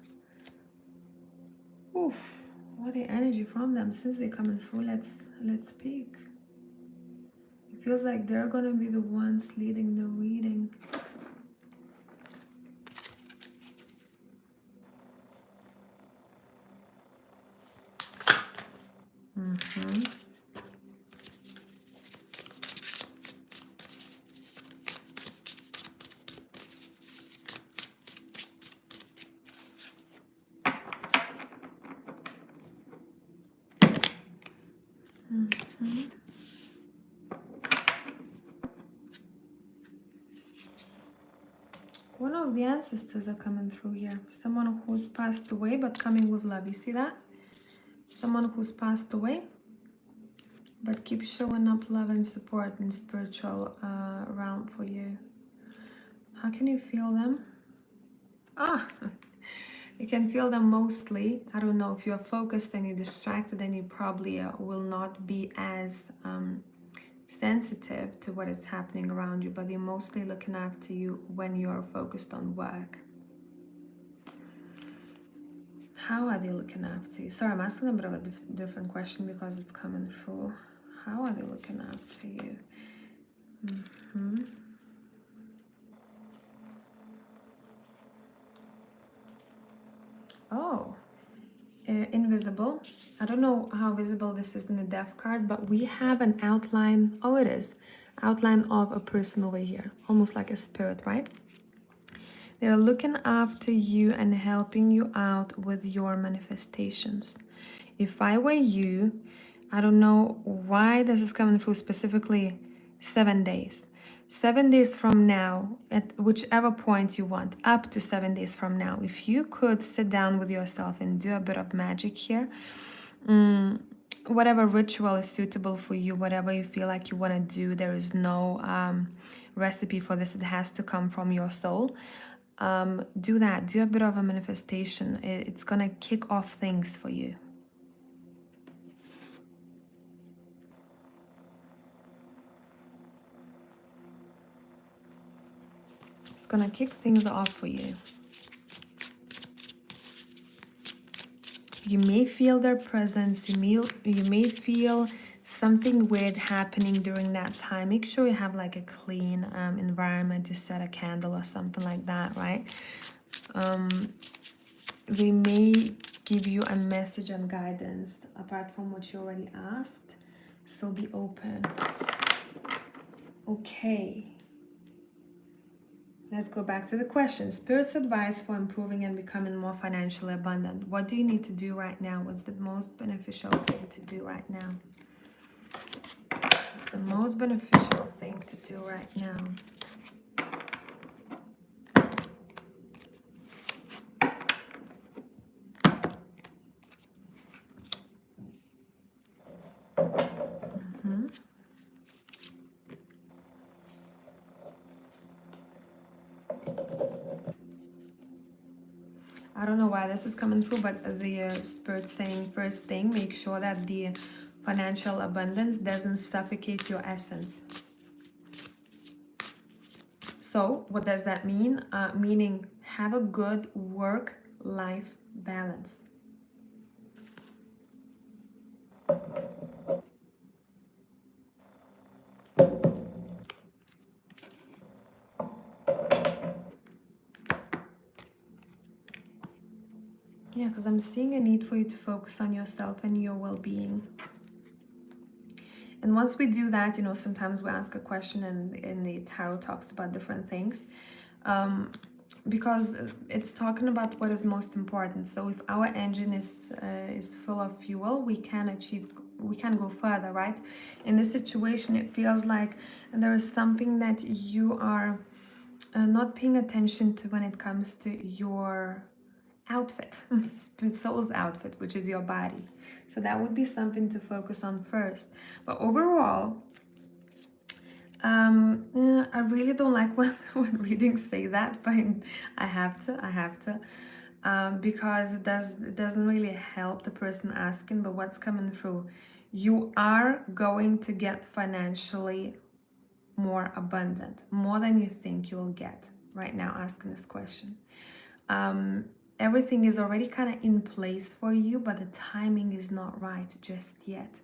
Oof. What the energy from them since they're coming through. Let's peek. It feels like they're gonna be the ones leading the reading. One of the ancestors are coming through here. Someone who's passed away but coming with love. You see that? Someone who's passed away but keep showing up love and support in spiritual realm for you. How can you feel them? You can feel them mostly. I don't know, if you're focused and you're distracted, then you probably will not be as sensitive to what is happening around you, but they're mostly looking after you when you're focused on work. How are they looking after you? Sorry, I'm asking a bit of a different question because it's coming through. How are they looking after you? Oh, invisible. I don't know how visible this is in the death card, but we have an outline. Oh, it is. Outline of a person over here, almost like a spirit, right? They're looking after you and helping you out with your manifestations. If I were you, I don't know why this is coming through specifically 7 days. 7 days from now, at whichever point you want, up to 7 days from now, if you could sit down with yourself and do a bit of magic here, whatever ritual is suitable for you, whatever you feel like you want to do, there is no recipe for this. It has to come from your soul. Do that. Do a bit of a manifestation. It's gonna kick off things for you. It's gonna kick things off for you. You may feel their presence. You may feel something weird happening during that time. Make sure you have like a clean environment to set a candle or something like that, right? They may give you a message and guidance apart from what you already asked. So be open. Okay. Let's go back to the question. Spirit's advice for improving and becoming more financially abundant. What do you need to do right now? What's the most beneficial thing to do right now? What's the most beneficial thing to do right now? I don't know why this is coming through, but the Spirit saying first thing, make sure that the financial abundance doesn't suffocate your essence. So what does that mean? Meaning have a good work-life balance. Yeah, because I'm seeing a need for you to focus on yourself and your well-being. And once we do that, you know, sometimes we ask a question and the tarot talks about different things. Because it's talking about what is most important. So if our engine is full of fuel, we can go further, right? In this situation, it feels like there is something that you are not paying attention to when it comes to your outfit, soul's outfit, which is your body. So that would be something to focus on first. But overall, I really don't like when readings say that, but I have to, because it doesn't really help the person asking. But what's coming through, you are going to get financially more abundant, more than you think you will get right now asking this question. Everything is already kind of in place for you, but the timing is not right just yet.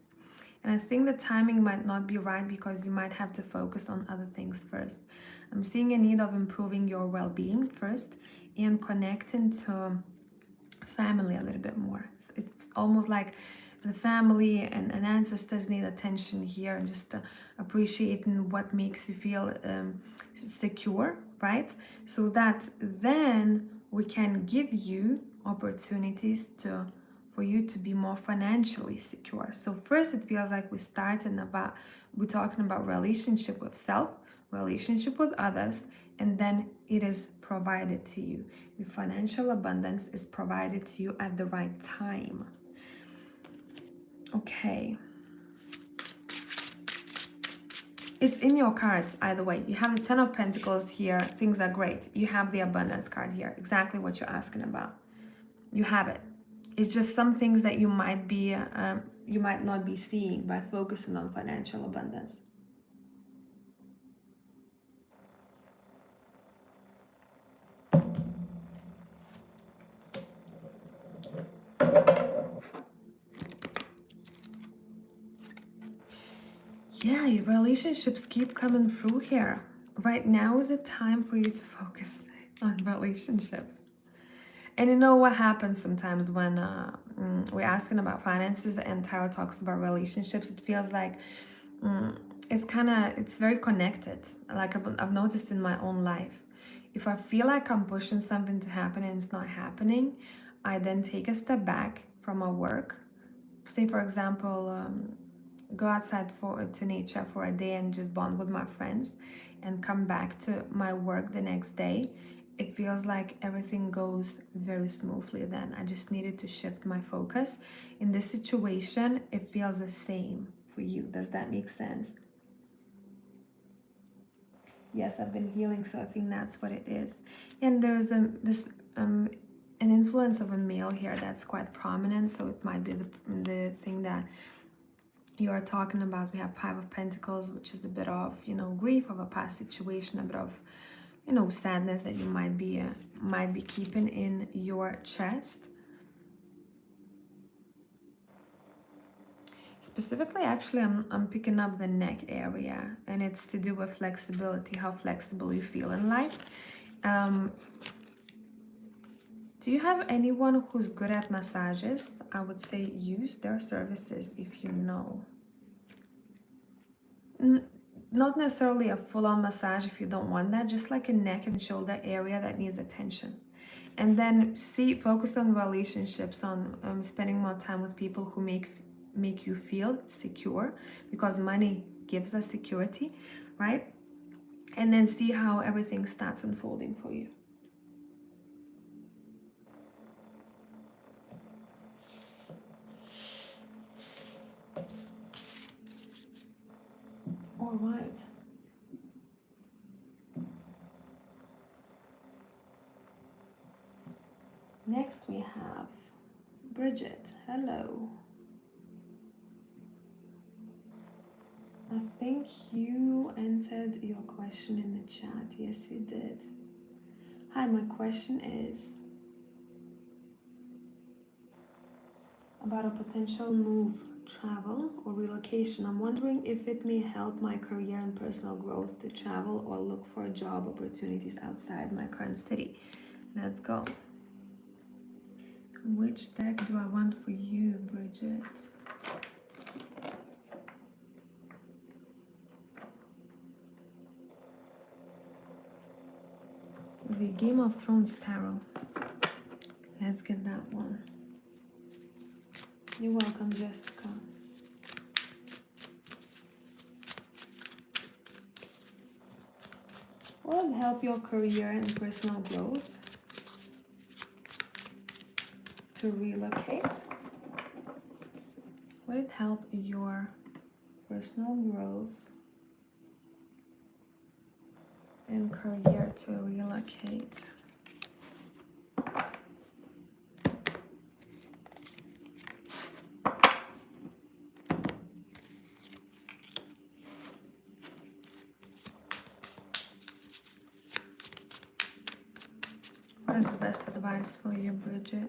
And I think the timing might not be right because you might have to focus on other things first. I'm seeing a need of improving your well-being first and connecting to family a little bit more. It's almost like the family and ancestors need attention here, and just appreciating what makes you feel secure, right? So that then we can give you opportunities for you to be more financially secure. So first it feels like we're talking about relationship with self, relationship with others, and then it is provided to you. The financial abundance is provided to you at the right time. Okay. It's in your cards either way. You have the Ten of Pentacles here. Things are great. You have the abundance card here. Exactly what you're asking about. You have it. It's just some things that you might not be seeing by focusing on financial abundance. Yeah, your relationships keep coming through here. Right now is a time for you to focus on relationships. And you know what happens sometimes when we're asking about finances and tarot talks about relationships? It feels like mm, it's very connected. Like I've noticed in my own life. If I feel like I'm pushing something to happen and it's not happening, I then take a step back from my work. Say, for example, go outside to nature for a day and just bond with my friends and come back to my work the next day. It feels like everything goes very smoothly then. I just needed to shift my focus. In this situation, it feels the same for you. Does that make sense? Yes, I've been healing, so I think that's what it is. And there's this an influence of a male here that's quite prominent, so it might be the thing that you are talking about. We have Five of Pentacles, which is a bit of, grief of a past situation, a bit of, sadness that you might be keeping in your chest. Specifically, actually, I'm picking up the neck area, and it's to do with flexibility, how flexible you feel in life. Do you have anyone who's good at massages? I would say use their services if you know. Not necessarily a full-on massage if you don't want that, just like a neck and shoulder area that needs attention. And then focus on relationships, on spending more time with people who make you feel secure, because money gives us security, right? And then see how everything starts unfolding for you. All right. Next we have Bridget. Hello. I think you entered your question in the chat. Yes, you did. Hi, my question is about a potential move, travel, or relocation. I'm wondering if it may help my career and personal growth to travel or look for job opportunities outside my current city. Let's go. Which deck do I want for you, Bridget? The Game of Thrones Tarot. Let's get that one. You're welcome, Jessica. Will it help your career and personal growth to relocate? Would it help your personal growth and career to relocate? What is the best advice for you, Bridget?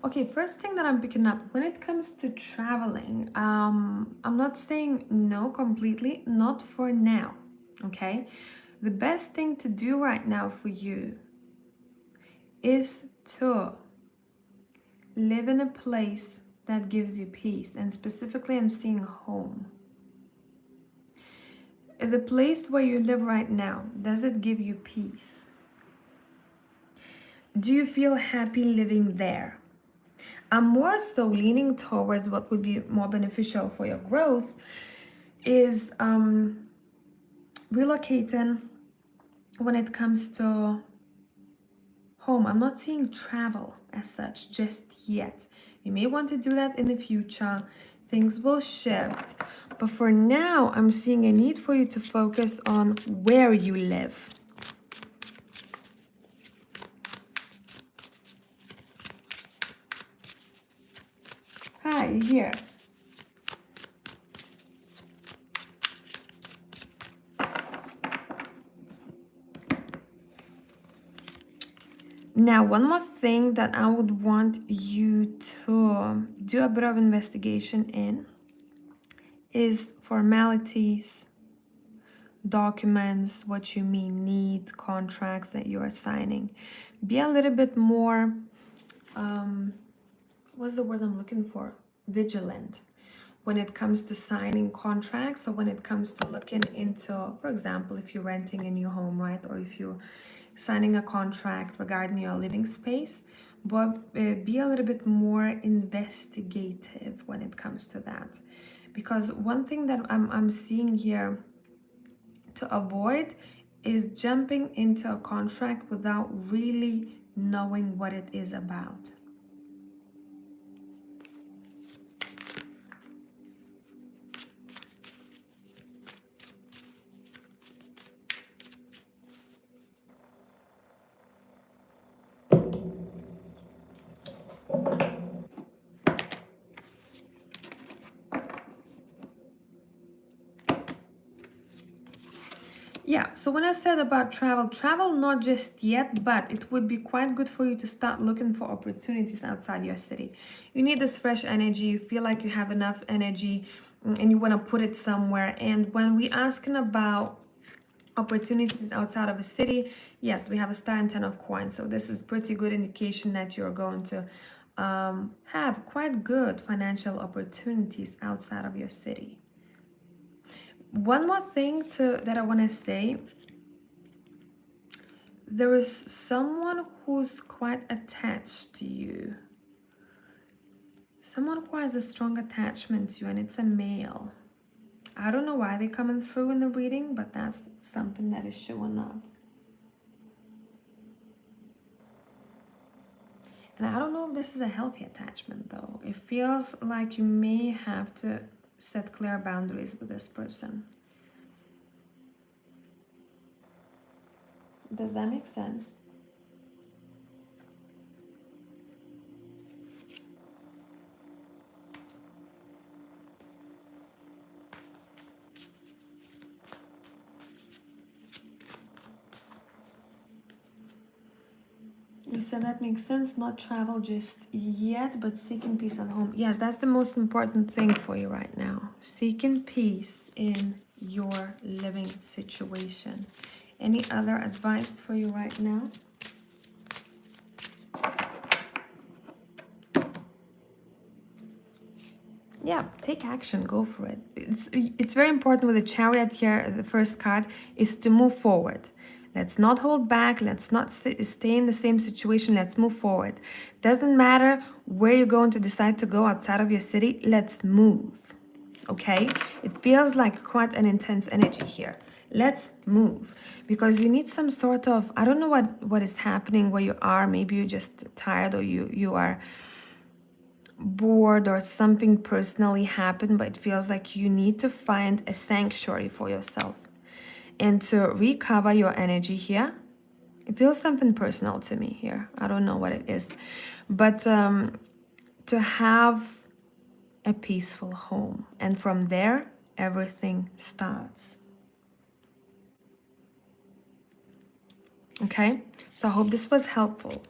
Okay, first thing that I'm picking up when it comes to traveling, I'm not saying no completely, not for now. Okay, the best thing to do right now for you is to live in a place that gives you peace, and specifically, I'm seeing home. The place where you live right now, does it give you peace? Do you feel happy living there? I'm more so leaning towards what would be more beneficial for your growth is relocating when it comes to home. I'm not seeing travel as such just yet. You may want to do that in the future. Things will shift. But for now, I'm seeing a need for you to focus on where you live. Hi, here. Now, one more thing that I would want you to do a bit of investigation in is formalities, documents, what you may need, contracts that you are signing. Be a little bit more, what's the word I'm looking for? Vigilant when it comes to signing contracts, or when it comes to looking into, for example, if you're renting a new home, right? Or if you're signing a contract regarding your living space, but be a little bit more investigative when it comes to that. Because one thing that I'm seeing here to avoid is jumping into a contract without really knowing what it is about. Yeah, so when I said about travel not just yet, but it would be quite good for you to start looking for opportunities outside your city. You need this fresh energy, you feel like you have enough energy, and you want to put it somewhere. And when we asking about opportunities outside of a city, yes, we have a star and 10 of coins. So this is pretty good indication that you're going to have quite good financial opportunities outside of your city. One more thing that I want to say, there is someone who's quite attached to you. Someone who has a strong attachment to you, and it's a male. I don't know why they're coming through in the reading, but that's something that is showing up. And I don't know if this is a healthy attachment though. It feels like you may have to set clear boundaries with this person. Does that make sense? You said that makes sense. Not travel just yet, but seeking peace at home. Yes, that's the most important thing for you right now. Seeking peace in your living situation. Any other advice for you right now? Yeah, take action, go for it. It's very important with the Chariot here, the first card, is to move forward. Let's not hold back, let's not stay in the same situation, let's move forward. Doesn't matter where you're going to decide to go outside of your city, let's move, okay? It feels like quite an intense energy here. Let's move, because you need some sort of, I don't know what is happening where you are. Maybe you're just tired, or you are bored, or something personally happened, but it feels like you need to find a sanctuary for yourself and to recover your energy here. It feels something personal to me here. I don't know what it is, but to have a peaceful home, and from there everything starts. Okay, so I hope this was helpful.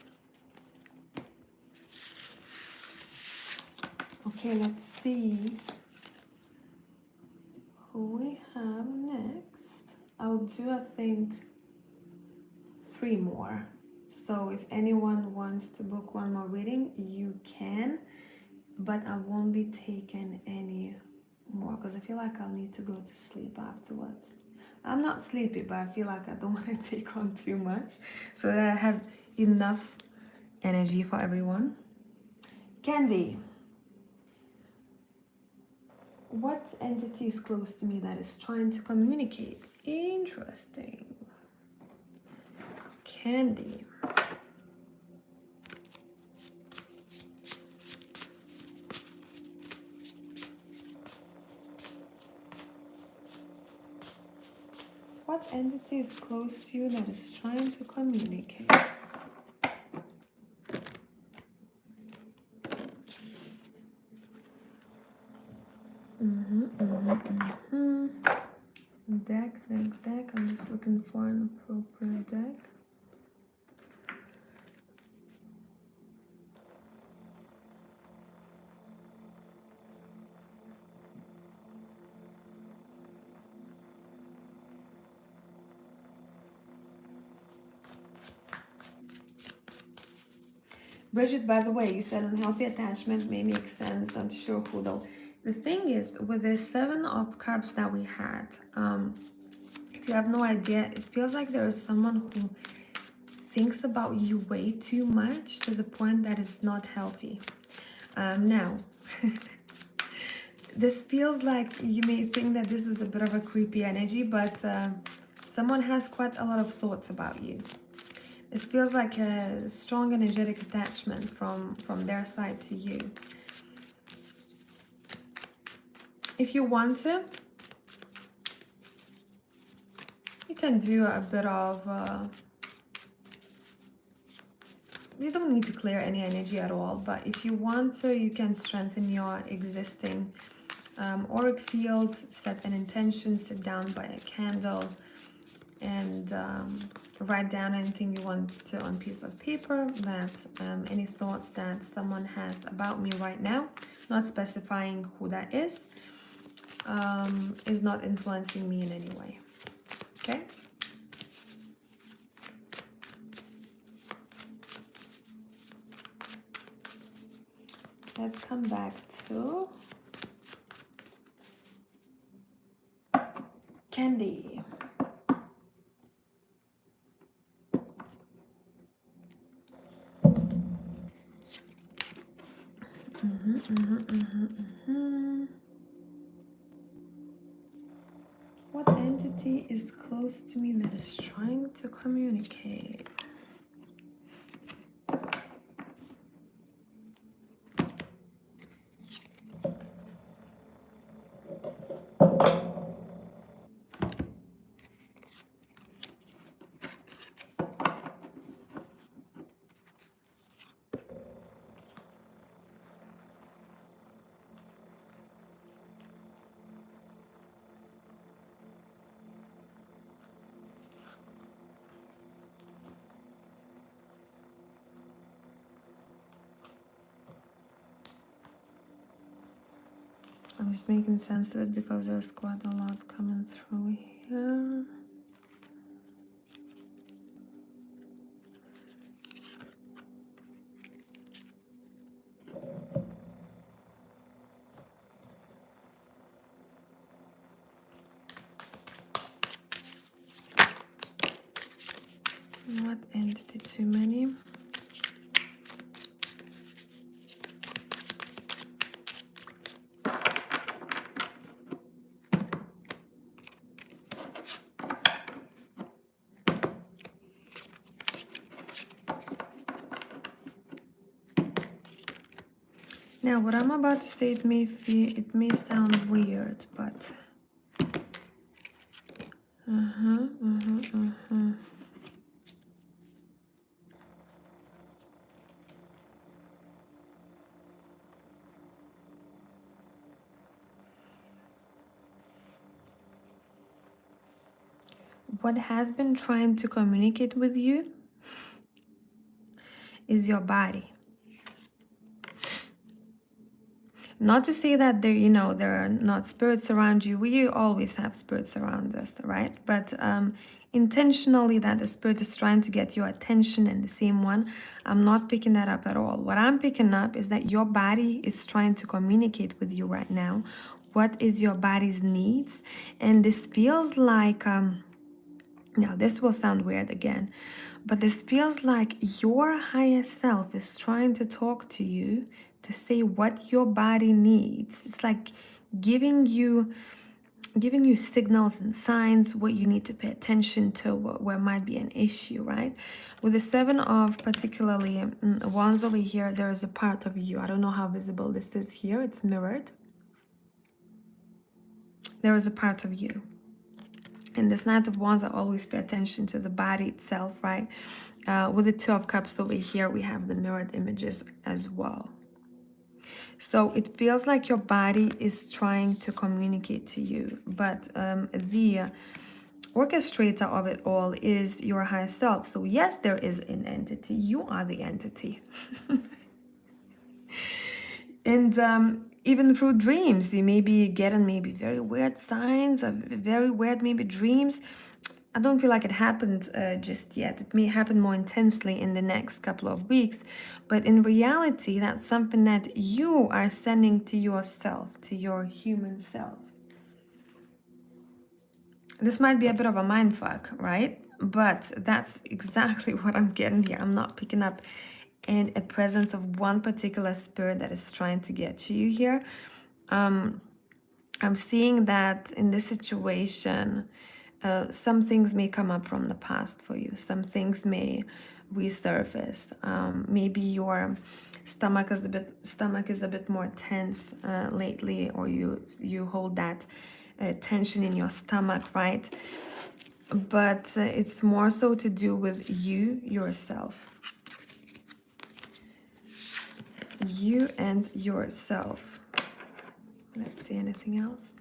Okay, let's see who we have next. I'll do, I think, 3 more. So if anyone wants to book one more reading, you can, but I won't be taking any more because I feel like I'll need to go to sleep afterwards. I'm not sleepy, but I feel like I don't want to take on too much so that I have enough energy for everyone. Candy, what entity is close to me that is trying to communicate? Interesting. Candy. What entity is close to you that is trying to communicate? Deck. I'm just looking for an appropriate deck. Bridget, by the way, you said unhealthy attachment may make sense. Not sure who though. The thing is, with the 7 of Cups that we had, if you have no idea, it feels like there is someone who thinks about you way too much to the point that it's not healthy. Now, this feels like you may think that this is a bit of a creepy energy, but someone has quite a lot of thoughts about you. This feels like a strong energetic attachment from their side to you. If you want to, you can do a bit of... you don't need to clear any energy at all, but if you want to, you can strengthen your existing auric field, set an intention, sit down by a candle, and write down anything you want to on a piece of paper, that any thoughts that someone has about me right now, not specifying who that is not influencing me in any way. Okay? Let's come back to Candy. What entity is close to me that is trying to communicate? I'm just making sense of it because there's quite a lot coming through here. What entity too many? Now, what I'm about to say, it may sound weird, but what has been trying to communicate with you is your body. Not to say that there are not spirits around you. We always have spirits around us, right? But intentionally that the spirit is trying to get your attention, and the same one, I'm not picking that up at all. What I'm picking up is that your body is trying to communicate with you right now. What is your body's needs? And this feels like now this will sound weird again, but this feels like your higher self is trying to talk to you to say what your body needs. It's like giving you signals and signs, what you need to pay attention to, where might be an issue, right? With the seven of particularly wands over here, there is a part of you. I don't know how visible this is here. It's mirrored. There is a part of you. And this Knight of Wands, I always pay attention to the body itself, right? With the Two of Cups over here, we have the mirrored images as well. So it feels like your body is trying to communicate to you, but the orchestrator of it all is your higher self. So yes, there is an entity. You are the entity. And even through dreams, you may be getting maybe very weird signs or very weird maybe dreams. I don't feel like it happened just yet. It may happen more intensely in the next couple of weeks. But in reality, that's something that you are sending to yourself, to your human self. This might be a bit of a mindfuck, right? But that's exactly what I'm getting here. I'm not picking up in a presence of one particular spirit that is trying to get to you here. I'm seeing that in this situation, some things may come up from the past for you. Some things may resurface. Maybe your stomach is a bit more tense lately, or you hold that tension in your stomach, right? But it's more so to do with you yourself. You and yourself. Let's see, anything else?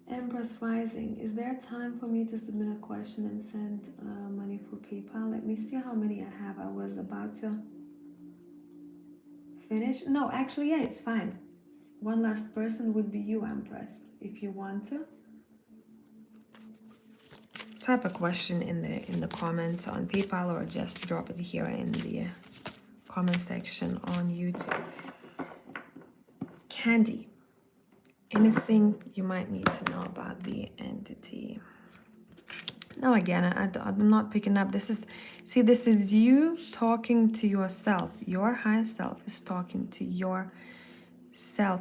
Empress Rising, is there time for me to submit a question and send money for PayPal? Let me see how many I have. I was about to finish. No, actually, yeah, it's fine. One last person would be you, Empress, if you want to. Type a question in the comments on PayPal, or just drop it here in the comment section on YouTube. Candy, anything you might need to know about the entity? Now again, I'm not picking up. This is you talking to yourself. Your higher self is talking to yourself.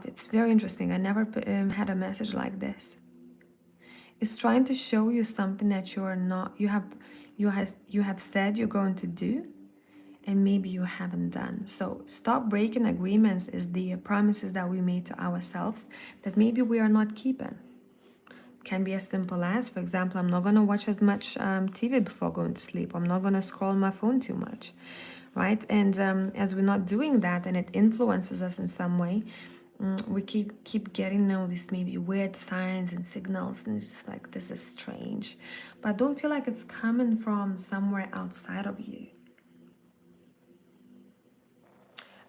It's very interesting. I never had a message like this. It's trying to show you something that you are not. You have said you're going to do, and maybe you haven't done. So stop breaking agreements is the promises that we made to ourselves that maybe we are not keeping. Can be as simple as, for example, I'm not going to watch as much TV before going to sleep. I'm not going to scroll my phone too much, right? And as we're not doing that, and it influences us in some way, we keep getting all these maybe weird signs and signals, and it's just like, this is strange. But don't feel like it's coming from somewhere outside of you.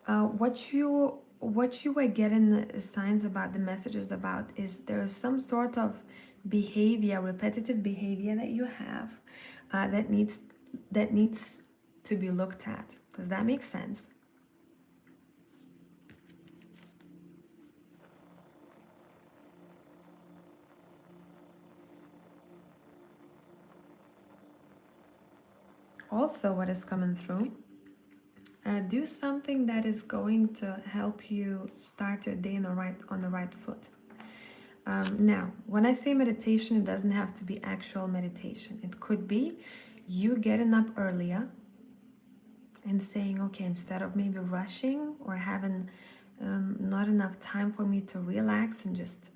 What you were getting signs about, the messages about, is there is some sort of behavior, repetitive behavior that you have that needs to be looked at. Does that make sense? Also, what is coming through, do something that is going to help you start your day on the right foot. Now, when I say meditation, it doesn't have to be actual meditation. It could be you getting up earlier and saying, okay, instead of maybe rushing or having not enough time for me to relax and just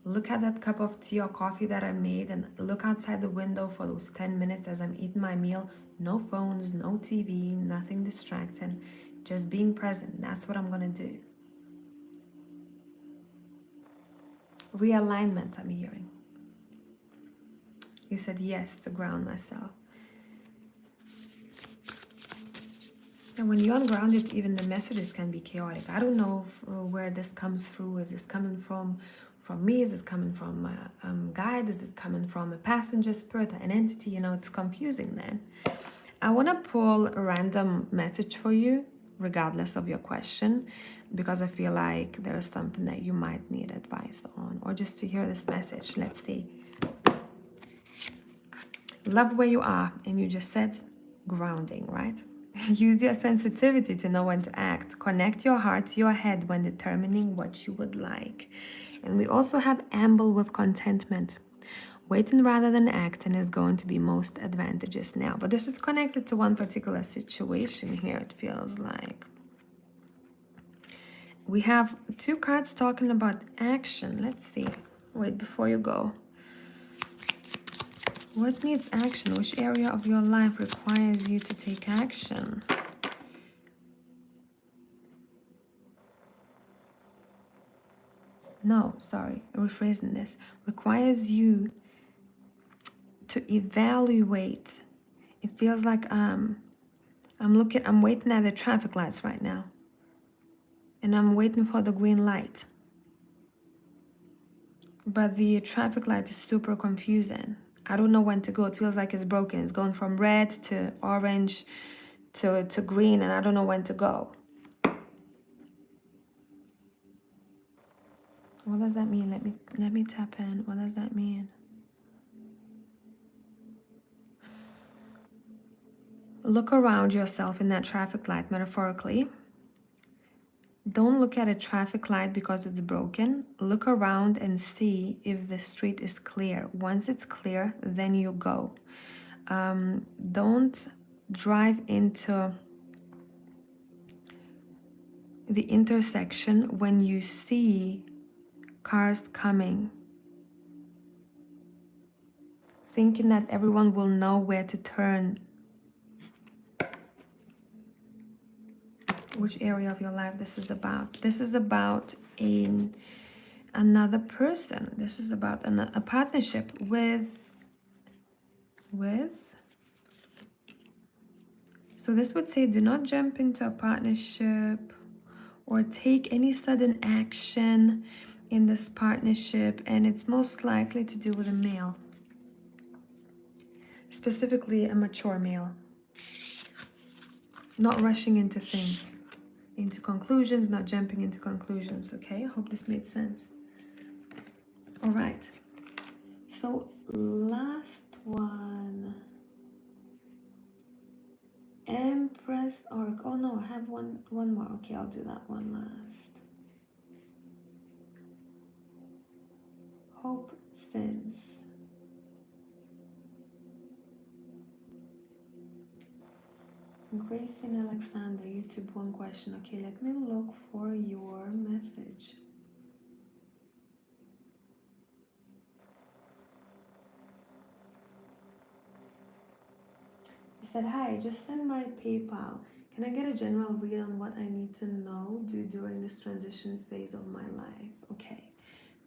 look at that cup of tea or coffee that I made and look outside the window for those 10 minutes as I'm eating my meal. No phones, no TV, nothing distracting, just being present. That's what I'm going to do. Realignment, I'm hearing. You said yes to ground myself. And when you're ungrounded, even the messages can be chaotic. I don't know where this comes through. Is this coming from me? Is it coming from a guide? Is it coming from a passenger spirit, an entity? You know, it's confusing then. I want to pull a random message for you, regardless of your question, because I feel like there's something that you might need advice on, or just to hear this message. Let's see. Love where you are, and you just said grounding, right? Use your sensitivity to know when to act. Connect your heart to your head when determining what you would like. And we also have amble with contentment. Waiting rather than acting is going to be most advantageous now. But this is connected to one particular situation here, it feels like. We have two cards talking about action. Let's see. Wait, before you go. What needs action? Which area of your life requires you to take action? No, sorry, rephrasing this. Requires you to evaluate. It feels like I'm waiting at the traffic lights right now. And I'm waiting for the green light. But the traffic light is super confusing. I don't know when to go. It feels like it's broken. It's going from red to orange to green, and I don't know when to go. What does that mean? Let me tap in. What does that mean? Look around yourself in that traffic light, metaphorically. Don't look at a traffic light because it's broken. Look around and see if the street is clear. Once it's clear, then you go. Don't drive into the intersection when you see cars coming, thinking that everyone will know where to turn. Which area of your life this is about? This is about another person. This is about a partnership with. So this would say, do not jump into a partnership or take any sudden action in this partnership, and it's most likely to do with a male, specifically a mature male. Not rushing into things, into conclusions, not jumping into conclusions, okay? I hope this made sense. All right. So last one. Empress Oracle. Oh no, I have one more. Okay, I'll do that one last. Hope Sims. Grace and Alexander, YouTube, one question. Okay, let me look for your message. You said, hi, just send my PayPal. Can I get a general read on what I need to know during this transition phase of my life? Okay,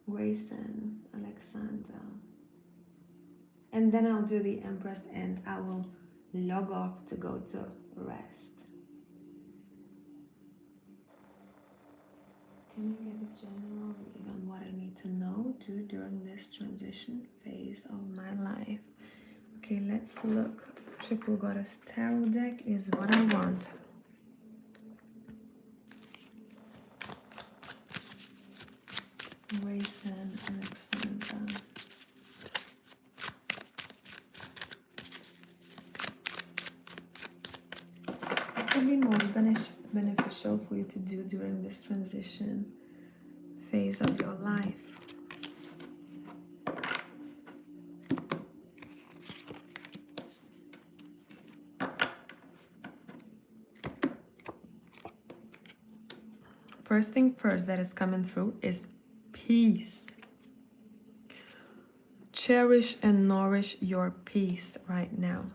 Grace and Alexander. And then I'll do the Empress and I will log off to go to rest. Can I get a general read on what I need to know during this transition phase of my life? Okay, let's look. Triple Goddess Tarot deck is what I want. Grace and Alexander. What would be most beneficial for you to do during this transition phase of your life? First thing first that is coming through is peace. Cherish and nourish your peace right now.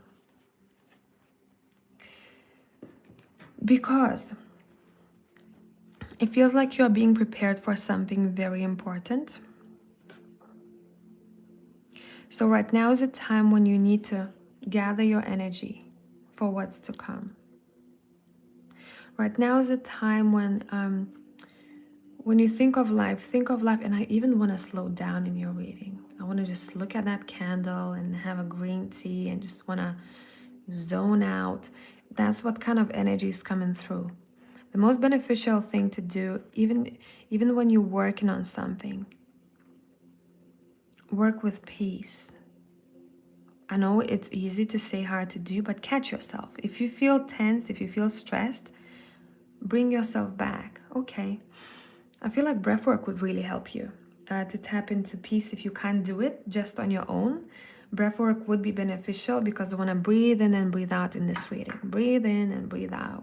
Because it feels like you are being prepared for something very important. So right now is a time when you need to gather your energy for what's to come. Right now is a time when you think of life, and I even want to slow down in your reading. I want to just look at that candle and have a green tea and just want to zone out. That's what kind of energy is coming through. The most beneficial thing to do, even when you're working on something, work with peace. I know it's easy to say, hard to do, but catch yourself. If you feel tense, if you feel stressed, bring yourself back. Okay. I feel like breathwork would really help you to tap into peace. If you can't do it just on your own, breathwork would be beneficial because I want to breathe in and breathe out in this reading. Breathe in and breathe out.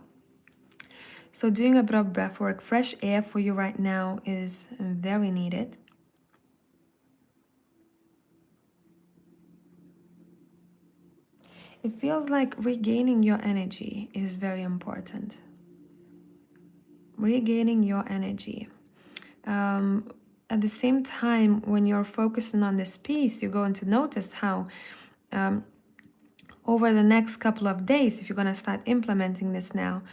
So doing a bit of breathwork, fresh air for you right now is very needed. It feels like regaining your energy is very important. Regaining your energy. At the same time, when you're focusing on this piece, you're going to notice how over the next couple of days, if you're going to start implementing this now,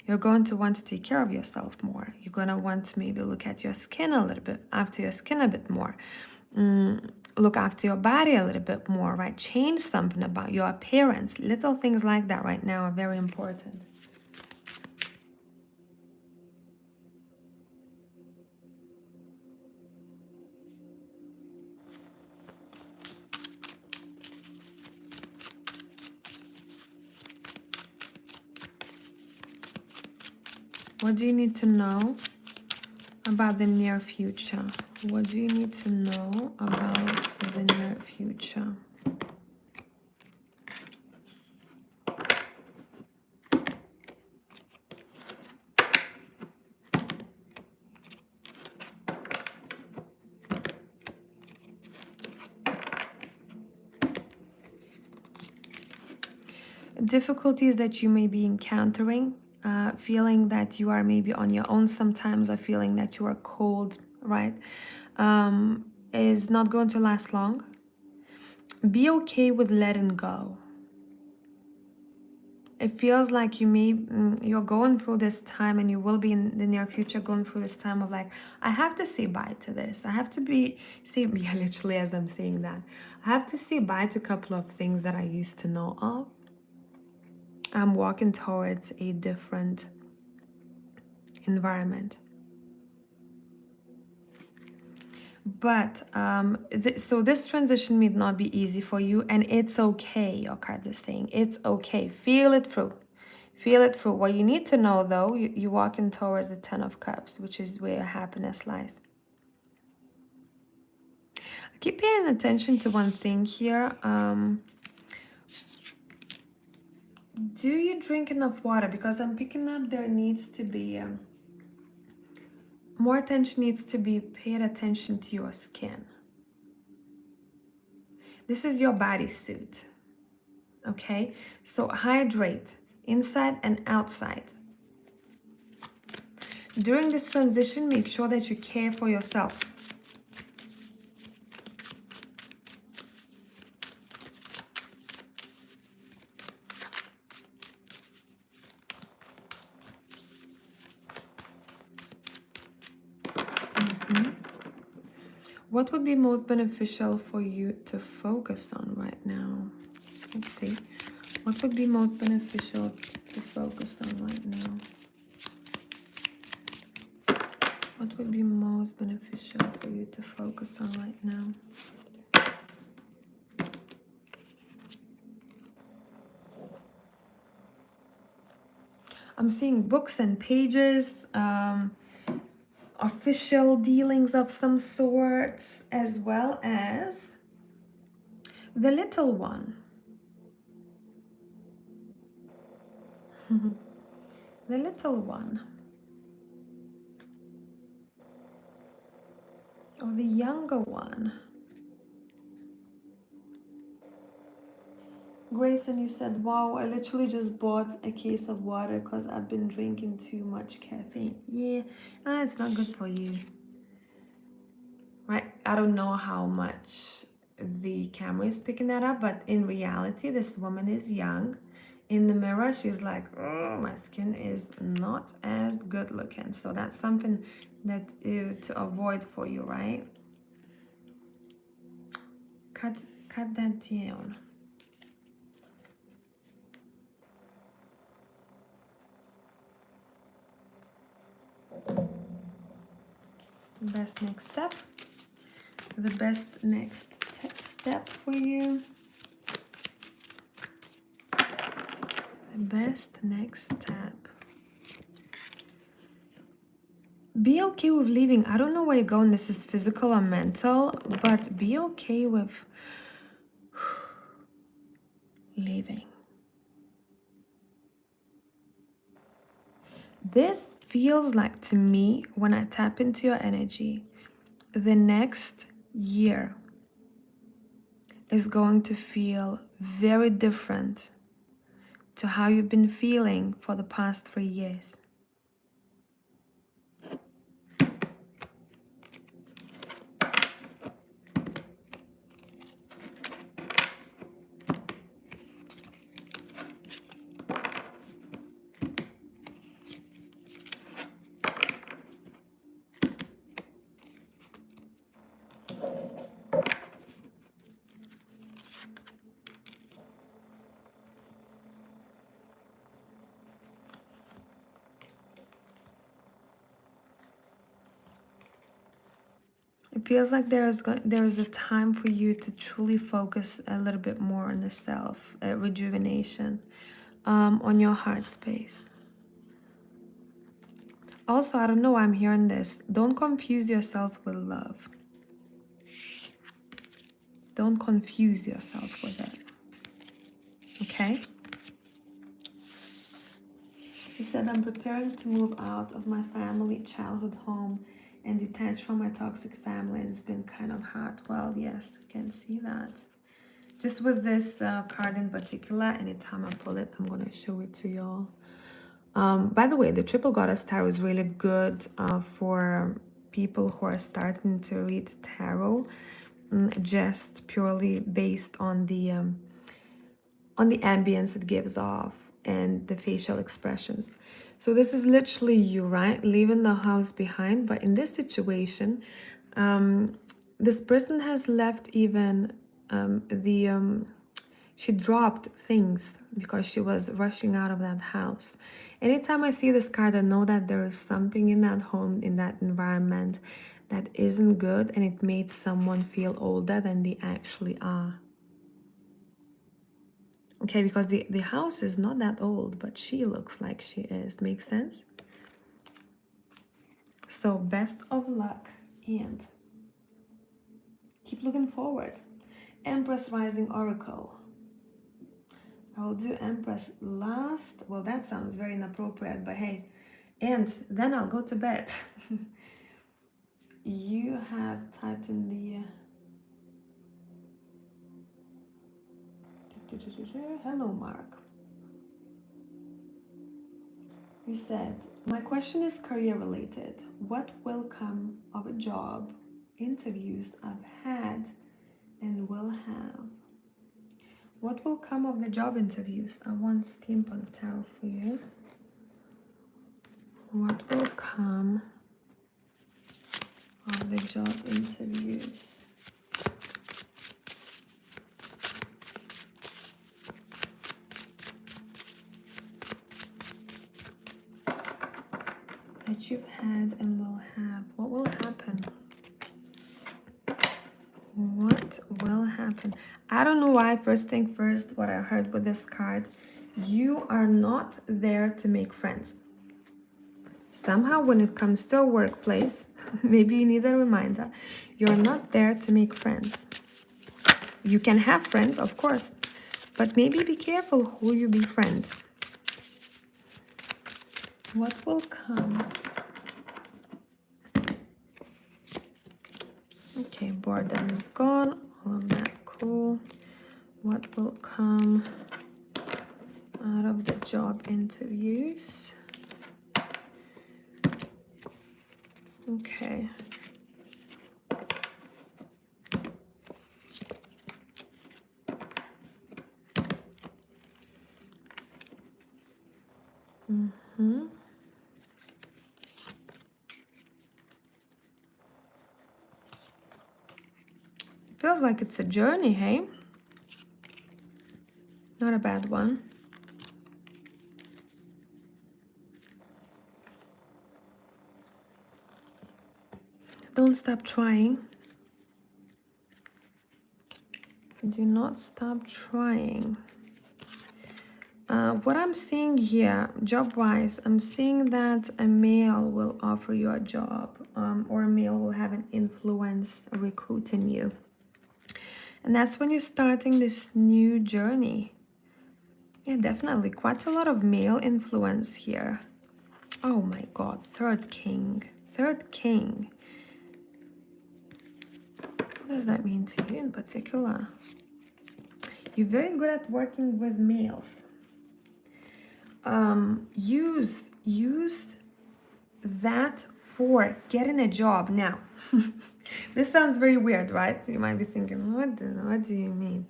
you're going to want to take care of yourself more. You're going to want to maybe look at your skin a little bit, after your skin a bit more. Look after your body a little bit more, right? Change something about your appearance. Little things like that right now are very important. What do you need to know about the near future? What do you need to know about the near future? Difficulties that you may be encountering, feeling that you are maybe on your own sometimes, or feeling that you are cold, right, is not going to last long. Be okay with letting go. It feels like you're going through this time, and you will be in the near future going through this time of like, I have to say bye to this. I have to yeah, literally as I'm saying that, I have to say bye to a couple of things that I used to know of. I'm walking towards a different environment. But so this transition may not be easy for you, and it's okay. Your cards are saying it's okay. Feel it through. Feel it through. What you need to know, though, you're walking towards the Ten of Cups, which is where happiness lies. Keep paying attention to one thing here. Do you drink enough water? Because I'm picking up there needs to be more attention needs to be paid attention to your skin. This is your bodysuit, okay? So hydrate inside and outside. During this transition, make sure that you care for yourself. What would be most beneficial for you to focus on right now? Let's see. What would be most beneficial to focus on right now? What would be most beneficial for you to focus on right now? I'm seeing books and pages, official dealings of some sorts, as well as the little one. The little one. Or the younger one. Grayson, you said, wow, I literally just bought a case of water because I've been drinking too much caffeine. Yeah, it's not good for you. Right? I don't know how much the camera is picking that up, but in reality, this woman is young. In the mirror, she's like, oh, my skin is not as good looking. So that's something that to avoid for you, right? Cut that down. Best next step. The best next step for you. The best next step. Be okay with leaving. I don't know where you're going. This is physical or mental, but be okay with leaving. This feels like, to me, when I tap into your energy, the next year is going to feel very different to how you've been feeling for the past 3 years. It feels like there is a time for you to truly focus a little bit more on the self, rejuvenation, on your heart space. Also, I don't know why I'm hearing this. Don't confuse yourself with love. Don't confuse yourself with it. Okay? You said, I'm preparing to move out of my family childhood home and detach from my toxic family, and it's been kind of hard. Well, yes, I can see that. Just with this card in particular, anytime I pull it, I'm going to show it to y'all. By the way, the Triple Goddess Tarot is really good for people who are starting to read tarot, just purely based on the ambience it gives off and the facial expressions. So this is literally you, right? Leaving the house behind. But in this situation, this person has left even she dropped things because she was rushing out of that house. Anytime I see this card, I know that there is something in that home, in that environment, that isn't good, and it made someone feel older than they actually are. Okay, because the house is not that old, but she looks like she is. Makes sense? So best of luck and keep looking forward. Empress Rising Oracle. I will do Empress last. Well, that sounds very inappropriate, but hey. And then I'll go to bed. You have typed in the... Hello, Mark. You said, my question is career related. What will come of a job, interviews I've had and will have? What will come of the job interviews? I want Steampunk Tarot for you. What will come of the job interviews? That you've had and will have. What will happen? What will happen? I don't know why. First thing first, what I heard with this card, you are not there to make friends. Somehow when it comes to a workplace, maybe you need a reminder, you're not there to make friends. You can have friends, of course, but maybe be careful who you befriend. What will come? Okay, boredom is gone. All of that, cool. What will come out of the job interviews? Okay. Feels like it's a journey, hey? Not a bad one. Don't stop trying. Do not stop trying. What I'm seeing here, job-wise, I'm seeing that a male will offer you a job, or a male will have an influence recruiting you. And that's when you're starting this new journey. Yeah, definitely. Quite a lot of male influence here. Oh my God, third king. Third king. What does that mean to you in particular? You're very good at working with males. Use that for getting a job now. This sounds very weird, right? So you might be thinking, what do you mean?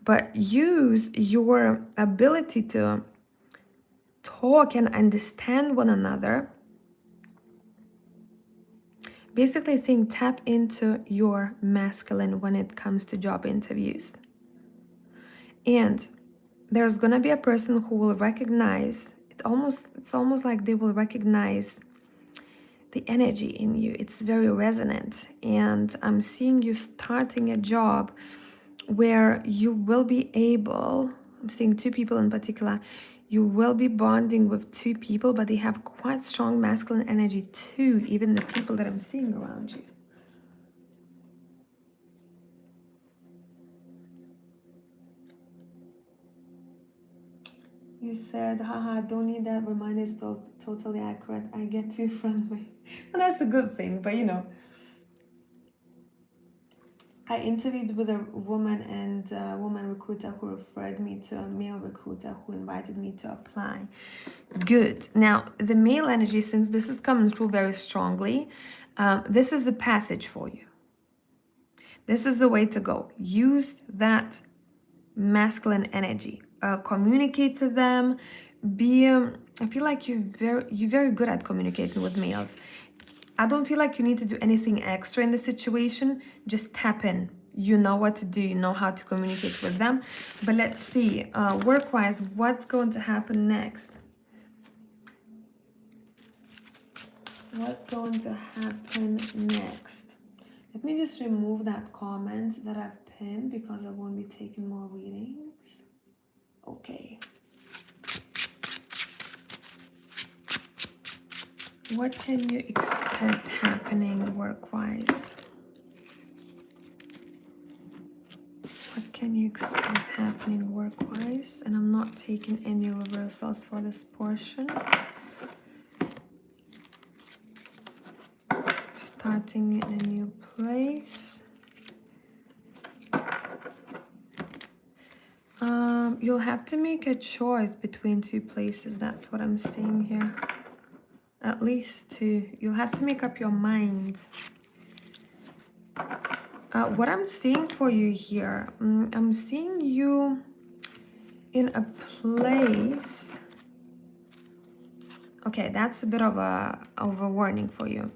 But use your ability to talk and understand one another. Basically saying tap into your masculine when it comes to job interviews. And there's gonna be a person who will recognize it. It's almost like they will recognize the energy in you. It's very resonant. And I'm seeing you starting a job where you will be able, I'm seeing two people in particular, you will be bonding with two people, but they have quite strong masculine energy too, even the people that I'm seeing around you. You said, haha, don't need that reminder, it's totally accurate. I get too friendly. And that's a good thing, but you know. I interviewed with a woman, and a woman recruiter who referred me to a male recruiter who invited me to apply. Good. Now, the male energy, since this is coming through very strongly, this is a passage for you. This is the way to go. Use that masculine energy. Communicate to them. I feel like you're very good at communicating with males. I don't feel like you need to do anything extra in the situation. Just tap in. You know what to do. You know how to communicate with them. But let's see, work-wise, what's going to happen next? What's going to happen next? Let me just remove that comment that I've pinned because I won't be taking more readings. Okay. What can you expect happening work-wise? What can you expect happening work-wise? And I'm not taking any reversals for this portion. Starting in a new place. You'll have to make a choice between two places. That's what I'm seeing here. At least two. You'll have to make up your mind. What I'm seeing for you here, I'm seeing you in a place. Okay, that's a bit of a warning for you,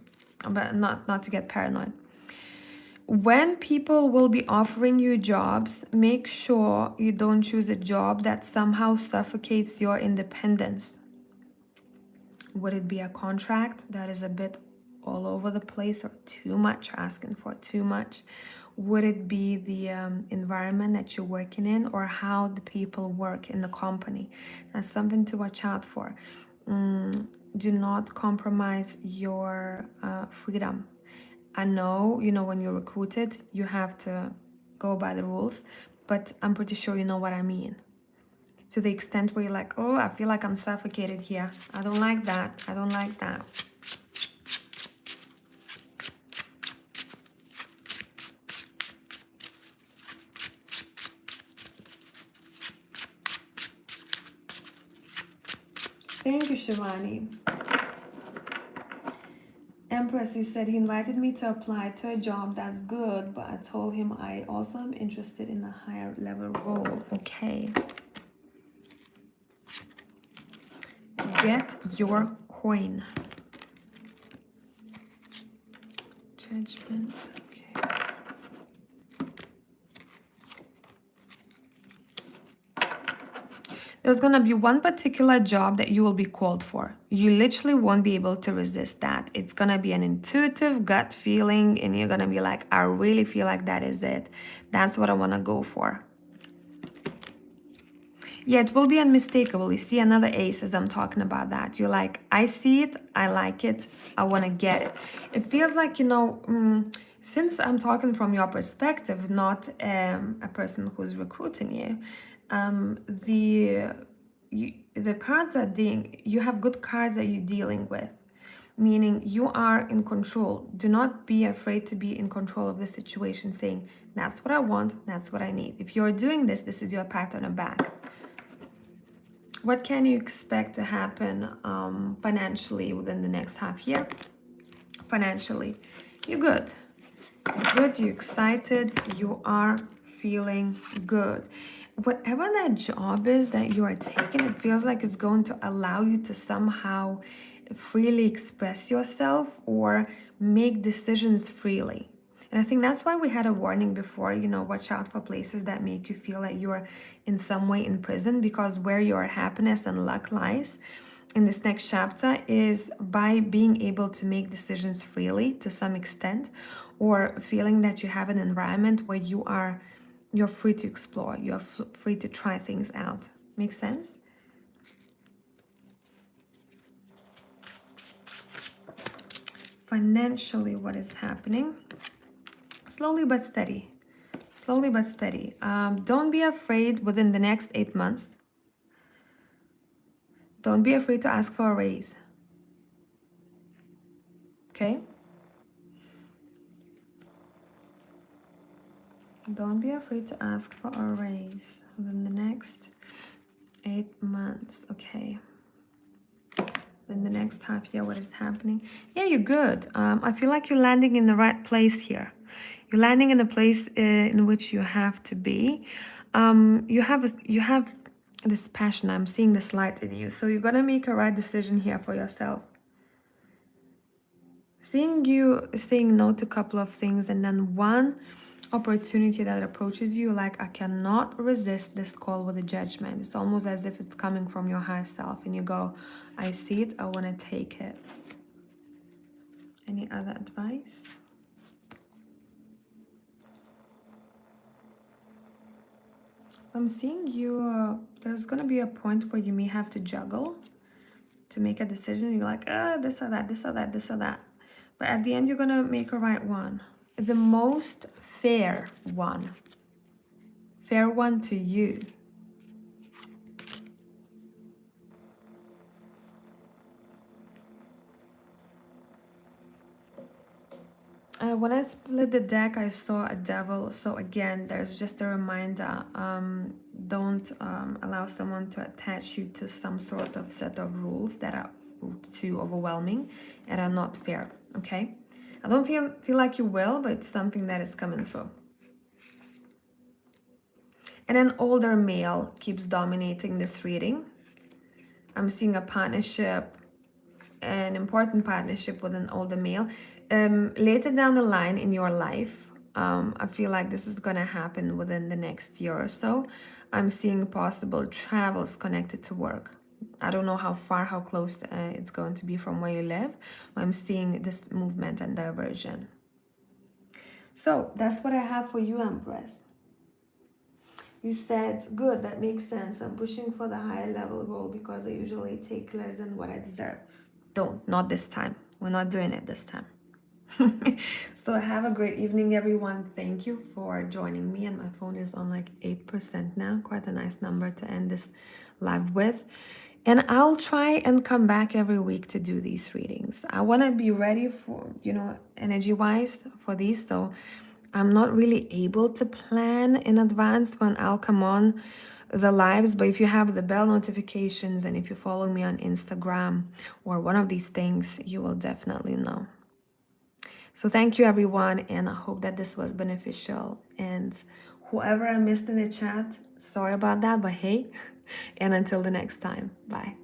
but not to get paranoid. When people will be offering you jobs, make sure you don't choose a job that somehow suffocates your independence. Would it be a contract that is a bit all over the place or too much, asking for too much? Would it be the environment that you're working in, or how the people work in the company? That's something to watch out for. Do not compromise your freedom. I know, when you're recruited, you have to go by the rules, but I'm pretty sure you know what I mean. To the extent where you're like, oh, I feel like I'm suffocated here. I don't like that. I don't like that. Thank you, Shivani. Empress, you said he invited me to apply to a job. That's good, but I told him I also am interested in a higher level role. Okay. Get your coin. Judgment. Okay. There's going to be one particular job that you will be called for. You literally won't be able to resist that. It's going to be an intuitive gut feeling, and you're going to be like, I really feel like that is it. That's what I want to go for. Yeah, it will be unmistakable. You see another ace as I'm talking about that. You're like, I see it, I like it, I want to get it. It feels like, you know, since I'm talking from your perspective, not a person who's recruiting you, the cards are dealing, you have good cards that you're dealing with, meaning you are in control. Do not be afraid to be in control of the situation, saying, that's what I want, that's what I need. If you're doing this, this is your pat on the back. What can you expect to happen financially within the next half year? Financially, you're good. You're good, you're excited, you are feeling good. Whatever that job is that you are taking, it feels like it's going to allow you to somehow freely express yourself or make decisions freely. And I think that's why we had a warning before, you know, watch out for places that make you feel like you're in some way in prison, because where your happiness and luck lies in this next chapter is by being able to make decisions freely to some extent, or feeling that you have an environment where you're free to explore, you're free to try things out. Make sense? Financially, what is happening? Slowly but steady. Slowly but steady. Don't be afraid within the next 8 months. Don't be afraid to ask for a raise. Okay? Don't be afraid to ask for a raise within the next 8 months. Okay. In the next half year, what is happening? Yeah, you're good. I feel like you're landing in the right place here. You're landing in a place in which you have to be. You have this passion. I'm seeing this light in you. So you're gonna make a right decision here for yourself. Seeing you saying no to a couple of things, and then one opportunity that approaches you, like, I cannot resist this call with a judgment. It's almost as if it's coming from your higher self, and you go, I see it, I want to take it. Any other advice? I'm seeing you, there's going to be a point where you may have to juggle to make a decision. You're like, this or that, this or that, this or that. But at the end, you're going to make a right one. The most fair one. Fair one to you. When I split the deck, I saw a devil. So again, there's just a reminder. Don't allow someone to attach you to some sort of set of rules that are too overwhelming and are not fair, okay? I don't feel like you will, but it's something that is coming through. And an older male keeps dominating this reading. I'm seeing a partnership, an important partnership with an older male. Later down the line in your life, I feel like this is going to happen within the next year or so. I'm seeing possible travels connected to work. I don't know how far, how close it's going to be from where you live. I'm seeing this movement and diversion. So that's what I have for you, Empress. You said, good, that makes sense. I'm pushing for the higher level role because I usually take less than what I deserve. Don't, not this time. We're not doing it this time. So have a great evening, everyone. Thank you for joining me. And my phone is on like 8% now. Quite a nice number to end this live with. And I'll try and come back every week to do these readings. I want to be ready for, you know, energy-wise for these. So I'm not really able to plan in advance when I'll come on the lives, but if you have the bell notifications and if you follow me on Instagram or one of these things, you will definitely know. So thank you, everyone, and I hope that this was beneficial. And whoever I missed in the chat, sorry about that, but hey, and until the next time, bye.